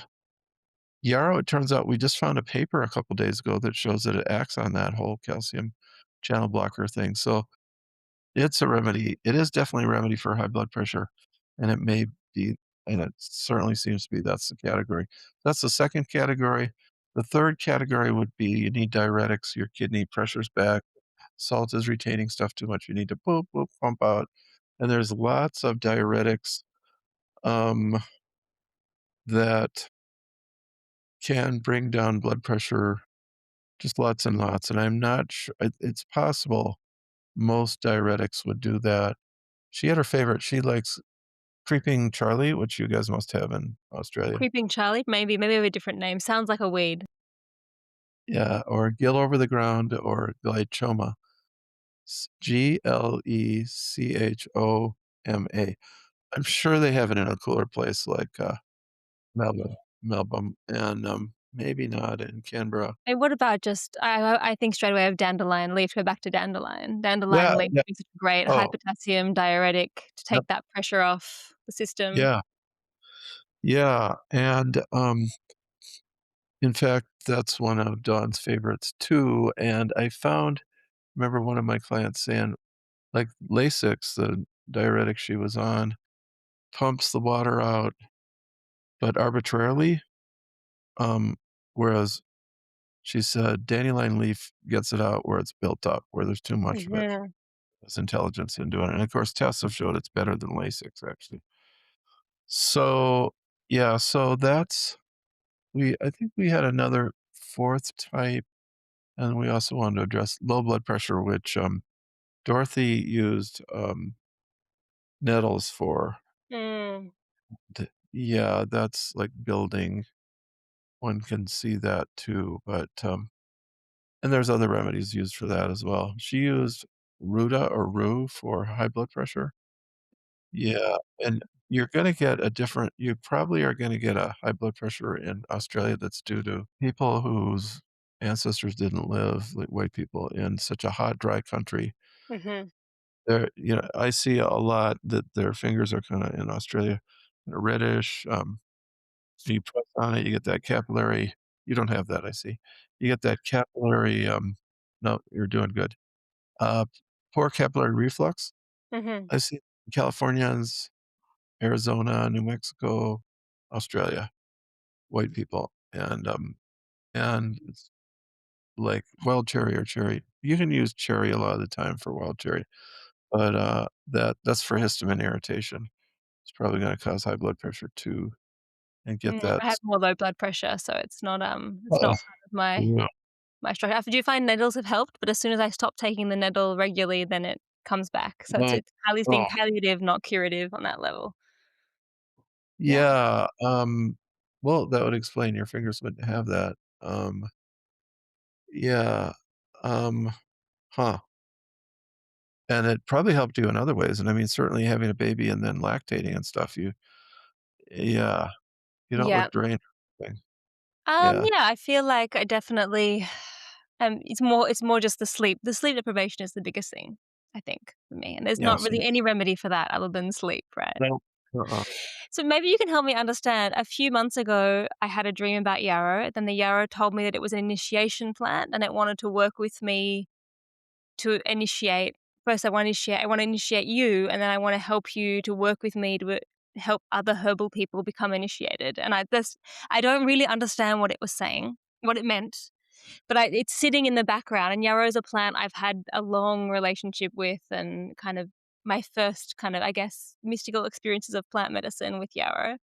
yarrow, it turns out we just found a paper a couple days ago that shows that it acts on that whole calcium channel blocker thing. So it's a remedy. It is definitely a remedy for high blood pressure, and it may be and it certainly seems to be that's the category. That's the second category. The third category would be you need diuretics, your kidney pressure's back, salt is retaining stuff too much, you need to boop, boop, pump out, and there's lots of diuretics, um, that can bring down blood pressure, just lots and lots, and I'm not sure it's possible most diuretics would do that. She had her favorite, she likes Creeping Charlie, which you guys must have in Australia. Creeping Charlie? Maybe with a different name. Sounds like a weed. Yeah, or Gill Over the Ground or Glychoma. Glecchoma. I'm sure they have it in a cooler place like, Melbourne, and, maybe not in Canberra. And what about just I think straight away of dandelion leaf, go back to dandelion. Dandelion Yeah, leaf yeah. is a great high Oh, potassium diuretic to yep, take that pressure off the system. yeah. Yeah, and, in fact, that's one of Dawn's favorites too, and I found remember one of my clients saying, like, Lasix, the diuretic she was on, pumps the water out, but arbitrarily, um, whereas she said dandelion leaf gets it out where it's built up, where there's too much of it. Mhm. There's intelligence in doing it, and of course, tests have showed it's better than Lasix, actually. So, yeah, so that's I think we had another 4th type, and we also wanted to address low blood pressure, which, Dorothy used, nettles for. Mm. Yeah, that's, like, building. One can see that too, but, and there's other remedies used for that as well. She used Ruta or Rue for high blood pressure. Yeah, and you're gonna get a different you probably are gonna get a high blood pressure in Australia that's due to people whose ancestors didn't live, like white people, in such a hot, dry country. Mhm. I see a lot that their fingers are kinda in Australia, reddish, so you press on it, you get that capillary you don't have that, I see. You get that capillary, no, you're doing good. Uh, poor capillary reflux, Mhm. I see Californians, Arizona, New Mexico, Australia, white people, and it's like wild cherry or cherry. You can use cherry a lot of the time for wild cherry, but, that's for histamine irritation. It's probably gonna cause high blood pressure too, and get that I have s more low blood pressure, so it's uh not part of my yeah, my struggle. I do find nettles have helped, but as soon as I stop taking the nettle regularly, then it comes back. So oh, it's oh, palliative, not curative on that level. Yeah. yeah, well, that would explain your fingers wouldn't have that, yeah, um, huh. And it probably helped you in other ways, and I mean, certainly having a baby and then lactating and stuff, yeah, you don't Yeah. look drained or anything. Yeah, Yeah, I feel like I definitely it's more just the sleep. The sleep deprivation is the biggest thing, I think, for me, and there's yeah, not so really any remedy for that other than sleep, right? no, uh-uh. So maybe you can help me understand. A few months ago, I had a dream about Yarrow. Then the Yarrow told me that it was an initiation plant and it wanted to work with me to initiate. First, I want to initiate you, and then I want to help you to work with me to help other herbal people become initiated. And I don't really understand what it was saying, what it meant, but it's sitting in the background. And yarrow is a plant I've had a long relationship with, and kind of my first kind of, I guess, mystical experiences of plant medicine with yarrow.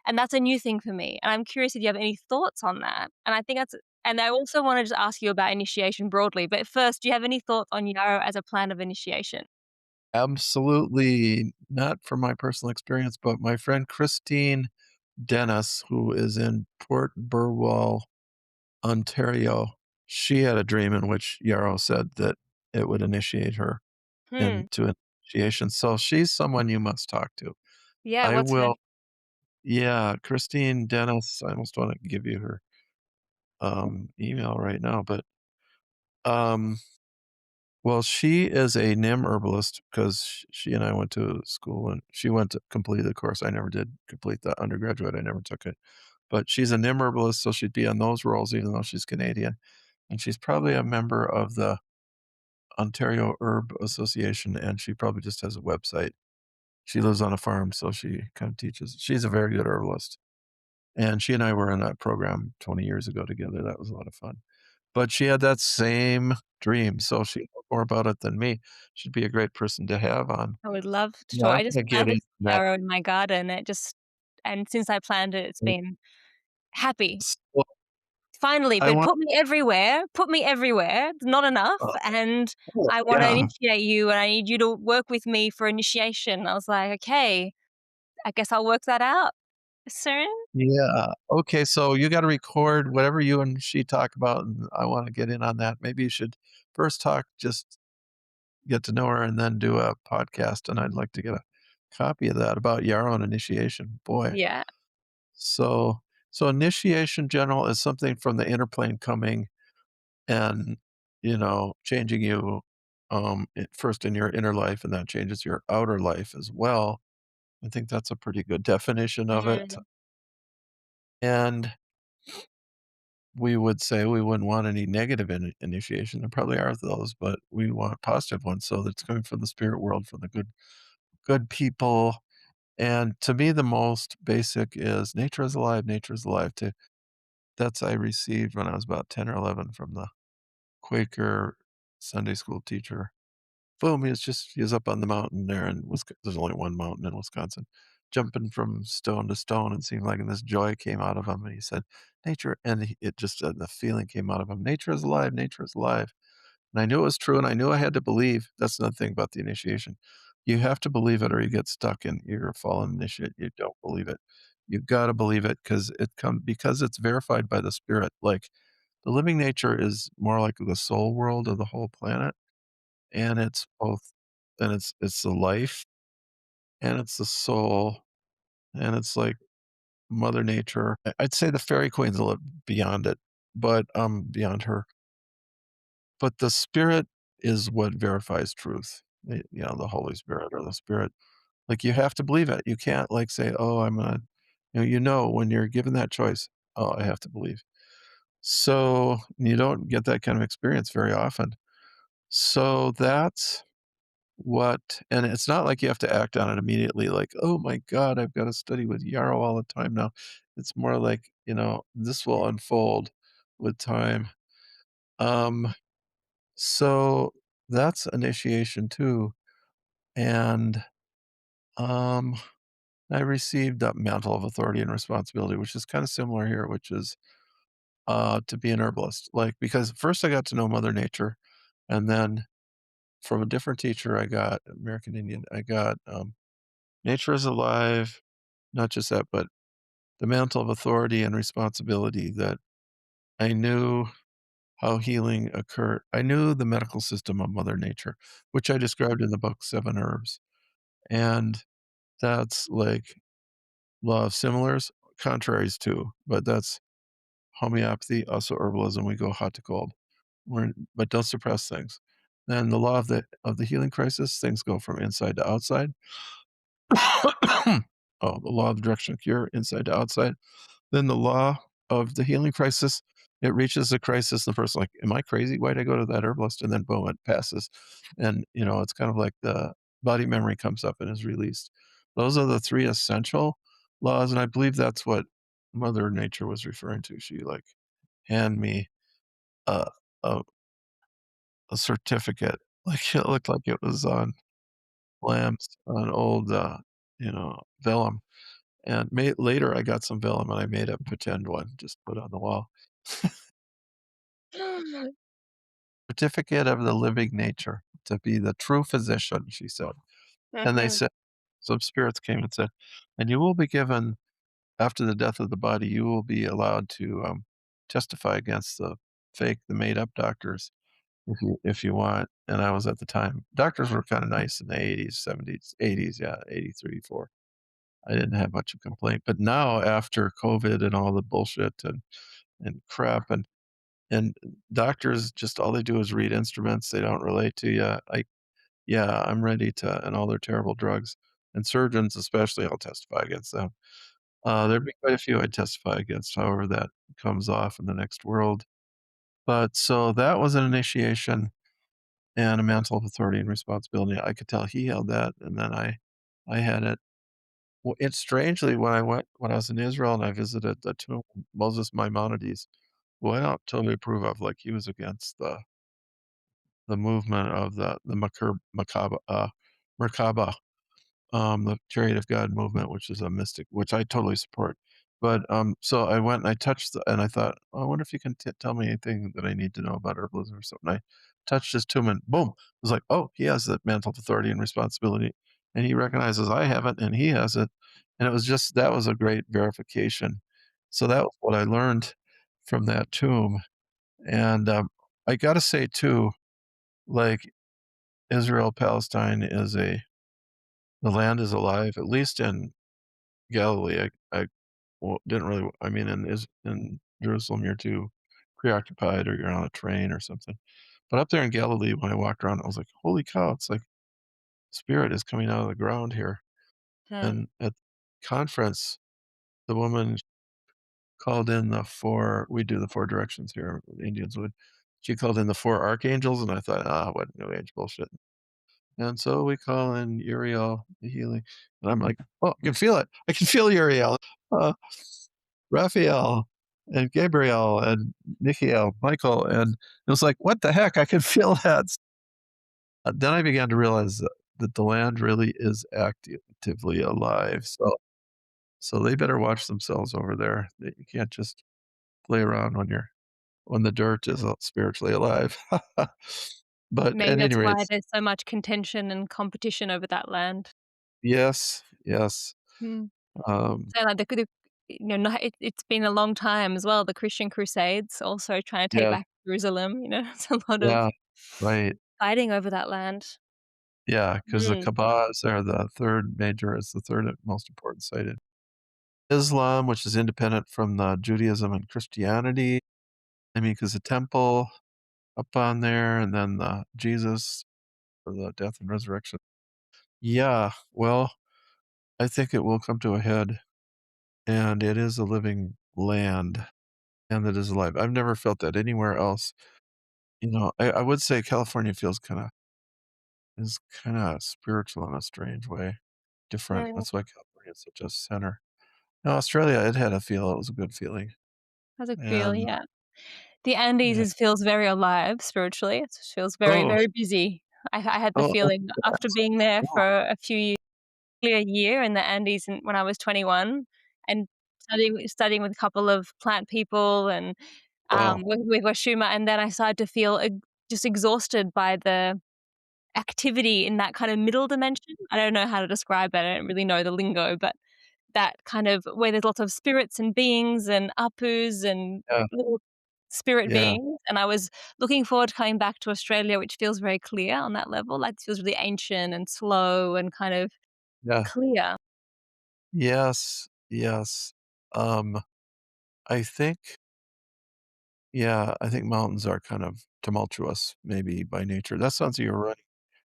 And that's a new thing for me. And I'm curious if you have any thoughts on that. And I think that's, and I also wanted to ask you about initiation broadly. But first, do you have any thoughts on yarrow as a plant of initiation? Absolutely not from my personal experience, but my friend Christine Dennis, who is in Port Burwell, Ontario, she had a dream in which Yarrow said that it would initiate her Hmm. into initiation, so she's someone you must talk to. Yeah. I What's her? will Yeah, Christine Dennis, I almost wanna give you her, email right now, but, um, well, she is a NIM herbalist because she and I went to school, and she went to complete the course. I never did complete the undergraduate, I never took it, but she's a NIM herbalist, so she'd be on those roles even though she's Canadian, and she's probably a member of the Ontario Herb Association, and she probably just has a website. She lives on a farm, so she kinda teaches. She's a very good herbalist. And she and I were in that program 20 years ago together, that was a lot of fun. But she had that same dream, so she knows more about it than me. She'd be a great person to have on. I would love to Yeah, talk. I'm I just gonna get planted into some that. yarrow in my garden. And since I planted it, it's been happy. Well, Finally, I but want put me everywhere, not enough, uh, and oh, I wanna yeah, initiate you, and I need you to work with me for initiation. I was like, "Okay, I guess I'll work that out soon." yeah. Okay, so you gotta record whatever you and she talk about, and I wanna get in on that. Maybe you should first talk just get to know her and then do a podcast, and I'd like to get a copy of that about Yarrow and initiation. Boy. Yeah. So so initiation general is something from the inner plane coming and, changing you, first in your inner life, and that changes your outer life as well. I think that's a pretty good definition of it. Mm. And we would say we wouldn't want any negative initiation. There probably are those, but we want positive ones. So that's coming from the spirit world, from the good people. And to me, the most basic is nature is alive, nature is alive. That's I received when I was about 10 or 11 from the Quaker Sunday school teacher. Boom, he was up on the mountain there in Wisc there's only one mountain in Wisconsin, jumping from stone to stone, and seemed like and this joy came out of him, and he said, "Nature," and it just the feeling came out of him, "Nature is alive, nature is alive." And I knew it was true, and I knew I had to believe. That's another thing about the initiation. You have to believe it or you get stuck and you're a fallen initiate, you don't believe it. You gotta believe it because it's verified by the spirit, like, the living nature is more like the soul world of the whole planet, and it's both and it's the life, and it's the soul, and it's like Mother Nature. I'd say the fairy queen's a little beyond it, but, beyond her. But the spirit is what verifies truth. The Holy Spirit or the Spirit. Like, you have to believe it. You can't, like, say, "Oh, I'm gonna" when you're given that choice, "Oh, I have to believe." So, you don't get that kind of experience very often. So that's what and it's not like you have to act on it immediately, like, "Oh my god, I've gotta study with Yarrow all the time now." It's more like, this will unfold with time. Um, so that's initiation too, and, um, I received that mantle of authority and responsibility, which is kinda similar here, which is, to be an herbalist, like, because first I got to know Mother Nature, and then from a different teacher I got American Indian, I got, nature is alive, not just that, but the mantle of authority and responsibility that I knew how healing occurred. I knew the medical system of Mother Nature, which I described in the book Seven Herbs, and that's like law of similars, contraries too, but that's homeopathy, also herbalism, we go hot to cold. But don't suppress things. Then the law of the healing crisis, things go from inside to outside. Oh, the law of the direction of cure, inside to outside. Then the law of the healing crisis, it reaches a crisis, the person like, "Am I crazy? Why'd I go to that herbalist?" And then boom, it passes. And, it's kind of like the body memory comes up and is released. Those are the 3 essential laws, and I believe that's what Mother Nature was referring to. She, like, hand me a a a certificate, like, it looked like it was on on old, vellum. And later, I got some vellum, and I made a pretend one, just put on the wall. Certificate of the living nature, to be the true physician, she said. And they Mhm. said some spirits came and said, "And you will be given after the death of the body, you will be allowed to, testify against the made up doctors if you want." And I was at the time doctors were kinda nice in the '80s, '70s, '80s, yeah, '83, 4. I didn't have much of a complaint, but now after COVID and all the bullshit and crap and doctors just all they do is read instruments, they don't relate to you. Yeah, I'm ready to and all their terrible drugs, and surgeons especially, I'll testify against them. There'd be quite a few I'd testify against, however that comes off in the next world. But so that was an initiation and a mantle of authority and responsibility. I could tell he held that, and then I had it. Well, it's strangely when I was in Israel and I visited the tomb of Moses Maimonides, who I don't totally approve of, like, he was against the movement of the Merkabah, the Chariot of God movement, which is a mystic, which I totally support. But, so I went and I touched and I thought, "Oh, I wonder if you can tell me anything that I need to know about herbalism or something." I touched his tomb and boom, it was like, "Oh, he has that mantle of authority and responsibility, and he recognizes I have it and he has it." And it was just that was a great verification. So that was what I learned from that tomb. And, I gotta say too, like, Israel, Palestine is a the land is alive, at least in Galilee. Didn't really I mean, in Jerusalem, you're too preoccupied or you're on a train or something. But up there in Galilee, when I walked around, I was like, "Holy cow, it's like spirit is coming out of the ground here." Hmm. And at conference, the woman called in the 4 we do the 4 directions here, the Indians would. She called in the 4 archangels, and I thought, "Ah, what New Age bullshit." And so we call in Uriel, the healing, and I'm like, "Oh, I can feel it. I can feel Uriel, uh, Raphael, and Gabriel, and Michael, Michael," and it was like, "What the heck? I can feel that." Then I began to realize that the land really is actively alive, so they better watch themselves over there. That you can't just play around when the dirt is, spiritually alive. But Maybe at any that's rate, why there's so much contention and competition over that land. yes, yes, Mm. um, So, like, they could have it's been a long time as well, the Christian Crusades also trying to take yeah, back Jerusalem, it's a lot of yeah, right, fighting over that land. yeah, because the Mm. CUPPAs are the 3rd major it's the 3rd most important site in Islam, which is independent from the Judaism and Christianity. I mean, because the temple up on there and then the Jesus for the death and resurrection. Yeah, well, I think it will come to a head, and it is a living land, and it is alive. I've never felt that anywhere else. I would say California feels kinda spiritual in a strange way, different. Mm, That's why California is such a center. Now Australia, it had a feel, it was a good feeling, has a feel, and yeah. The Andes yeah. feels very alive spiritually, it feels very, Oh, very busy. I had the oh, feeling after being there yeah, for a few years, a year in the Andes when I was 21 and studying with a couple of plant people and, wow, with Washuma, and then I started to feel just exhausted by the activity in that kind of middle dimension. I don't know how to describe it, I don't really know the lingo, but that kind of where there's lots of spirits and beings and apus and yeah, little spirit yeah, beings, and I was looking forward to coming back to Australia, which feels very clear on that level, like, it feels really ancient and slow and kind of yeah. clear. Yes, yes. Um, I think I think mountains are kind of tumultuous maybe by nature. That sounds like you're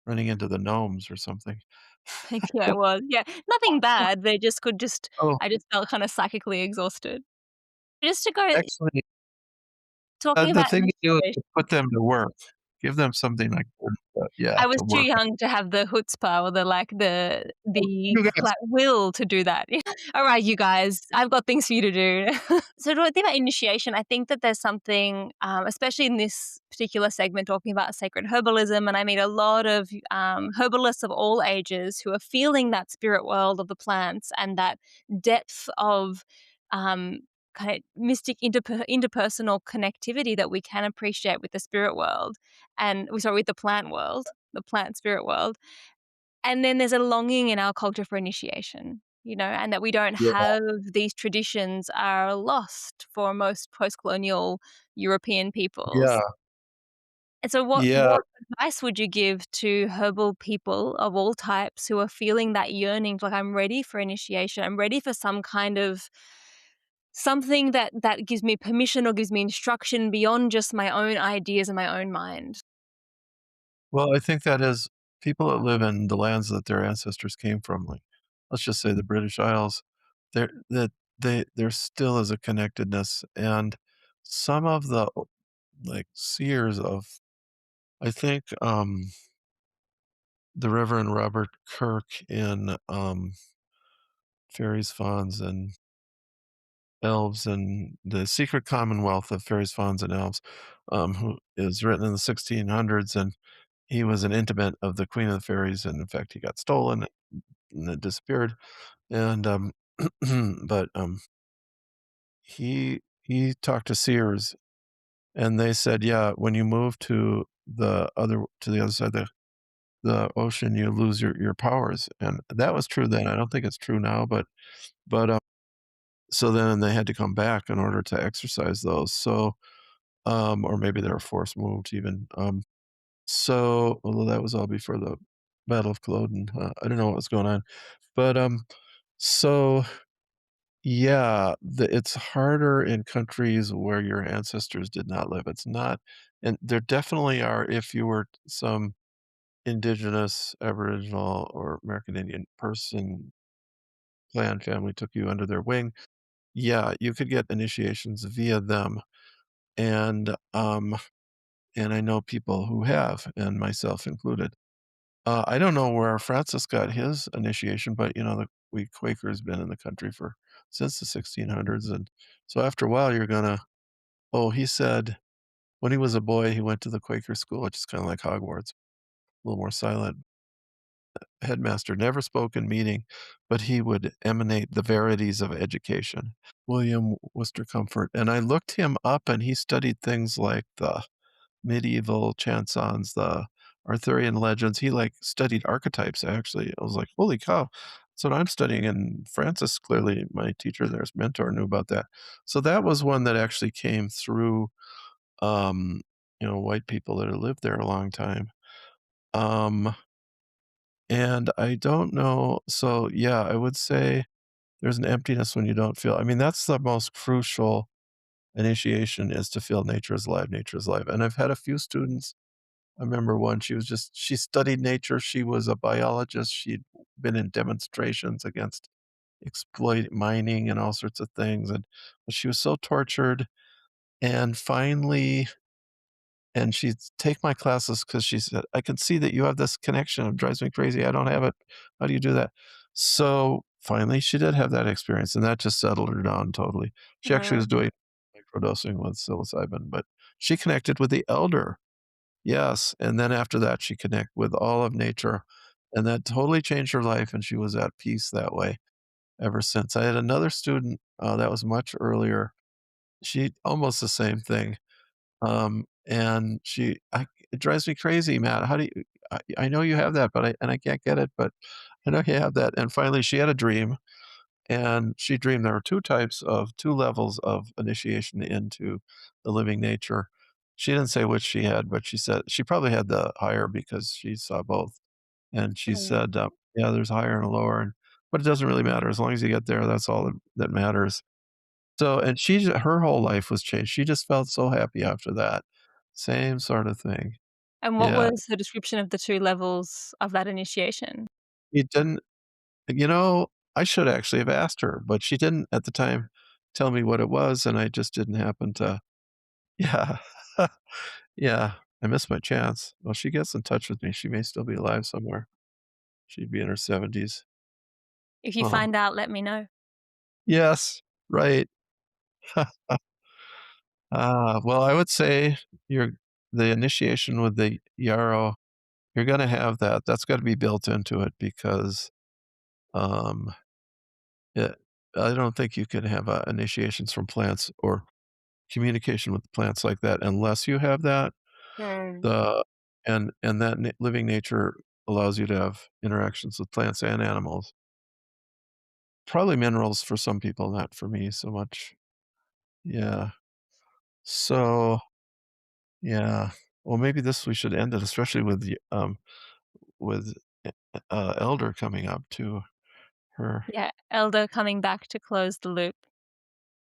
running into the gnomes or something. Yeah, it was. Yeah, nothing bad, they just could just Oh, I just felt kinda psychically exhausted. Just to go actually, talking the about thing to do is initiation, to put them to work. Give them something like, yeah, I was to too work. young to have the chutzpah or the You guys like, will to do that. "Alright, you guys, I've got things for you to do." So when I think about initiation, I think that there's something, especially in this particular segment talking about sacred herbalism, and I meet a lot of, herbalists of all ages who are feeling that spirit world of the plants and that depth of, um, kind of mystic interpersonal connectivity that we can appreciate with the spirit world and we sorry, with the plant spirit world. And then there's a longing in our culture for initiation, and that we don't yeah, have these traditions are lost for most post-colonial European yeah, peoples. And so what yeah. what advice would you give to herbal people of all types who are feeling that yearning, like, "I'm ready for initiation. I'm ready for some kind of something that gives me permission or gives me instruction beyond just my own ideas and my own mind." Well, I think that is people that live in the lands that their ancestors came from, like, let's just say the British Isles, there still is a connectedness, and some of the, like, seers of I think, the Reverend Robert Kirk in, Fairies, Fauns, and Elves and The Secret Commonwealth of Fairies, Fauns, and Elves, who is written in the 1600s, and he was an intimate of the Queen of the Fairies, and in fact, he got stolen and it disappeared, and, but, he talked to seers, and they said, "Yeah, when you move to the other side of the ocean, you lose your powers," and that was true then, I don't think it's true now, but so then they had to come back in order to exercise those, so, or maybe they were forced moved even, so although that was all before the Battle of Culloden, I don't know what was going on, but, so, yeah, it's harder in countries where your ancestors did not live, it's not and there definitely are if you were some indigenous, Aboriginal, or American Indian person, clan family took you under their wing, yeah, you could get initiations via them, and, um, and I know people who have, and myself included. I don't know where Francis got his initiation, but, we Quakers been in the country for since the 1600s, and so after a while, you're gonna he said when he was a boy, he went to the Quaker school, which is kinda like Hogwarts, a little more silent. Headmaster never spoke in meeting, but he would emanate the verities of education. William Worcester Comfort, and I looked him up, and he studied things like the medieval chansons, the Arthurian legends. He, like, studied archetypes, actually. I was like, "Holy cow, that's what I'm studying," and Francis, clearly my teacher there's mentor, knew about that. So that was one that actually came through, um, white people that had lived there a long time. Um, and I don't know so, yeah, I would say there's an emptiness when you don't feel I mean, that's the most crucial initiation is to feel nature is alive, and I've had a few students I remember one, she studied nature, she was a biologist, she'd been in demonstrations against exploit mining and all sorts of things, but she was so tortured, and finally she'd take my classes because she said, "I can see that you have this connection, it drives me crazy, I don't have it. How do you do that?" So, finally, she did have that experience, and that just settled her down totally. She actually Uh, was doing microdosing with psilocybin, but she connected with the elder. Yes, and then after that, she connect with all of nature, and that totally changed her life, and she was at peace that way ever since. I had another student, that was much earlier. She almost the same thing, and it drives me crazy, Matt. How do you I know you have that, but I can't get it, but I know you have that, and finally, she had a dream, and she dreamed there were 2 levels of initiation into the living nature. She didn't say which she had, but she said she probably had the higher because she saw both, and she mm. said, "Yeah, there's a higher and a lower, but it doesn't really matter as long as you get there, that's all that matters." So and her whole life was changed. She just felt so happy after that. Same sort of thing. And what Yeah. was the description of the 2 levels of that initiation? It didn't you know, I should actually have asked her, but she didn't at the time tell me what it was, and I just didn't happen to yeah. Yeah, I missed my chance. Well, she gets in touch with me. She may still be alive somewhere. She'd be in her 70s. If you Um, find out, let me know. yes, right. Well, I would say you're the initiation with the Yarrow, you're gonna have that. That's gotta be built into it because, um, it I don't think you can have, initiations from plants or communication with plants like that unless you have that. Mm. The and that living nature allows you to have interactions with plants and animals. Probably minerals for some people, not for me so much. Yeah. So, yeah. Well, maybe this we should end it, especially with, Elder coming up to her. Yeah, elder coming back to close the loop.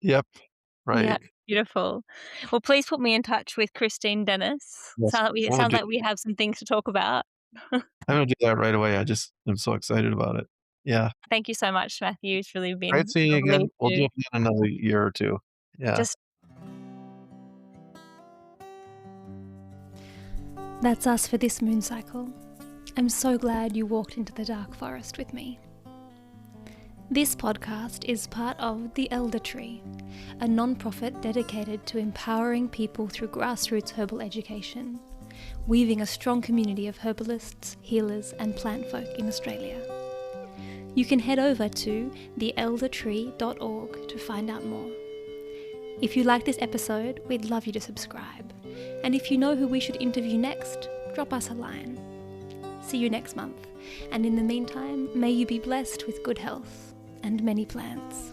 Yep, Yeah, right. beautiful. Well, please put me in touch with Christine Dennis. Yes. It I'm gonna sounds do like we have some things to talk about. I'm gonna do that right away. I just am so excited about it. Yeah. Thank you so much, Matthew. It's really Great been seeing you lovely again. We'll do to it in another year or 2. Yeah. just That's us for this moon cycle. I'm so glad you walked into the dark forest with me. This podcast is part of The Elder Tree, a non-profit dedicated to empowering people through grassroots herbal education, weaving a strong community of herbalists, healers and plant folk in Australia. You can head over to theeldertree.org to find out more. If you like this episode, we'd love you to subscribe. And if you know who we should interview next, drop us a line. See you next month, and in the meantime, may you be blessed with good health and many plants.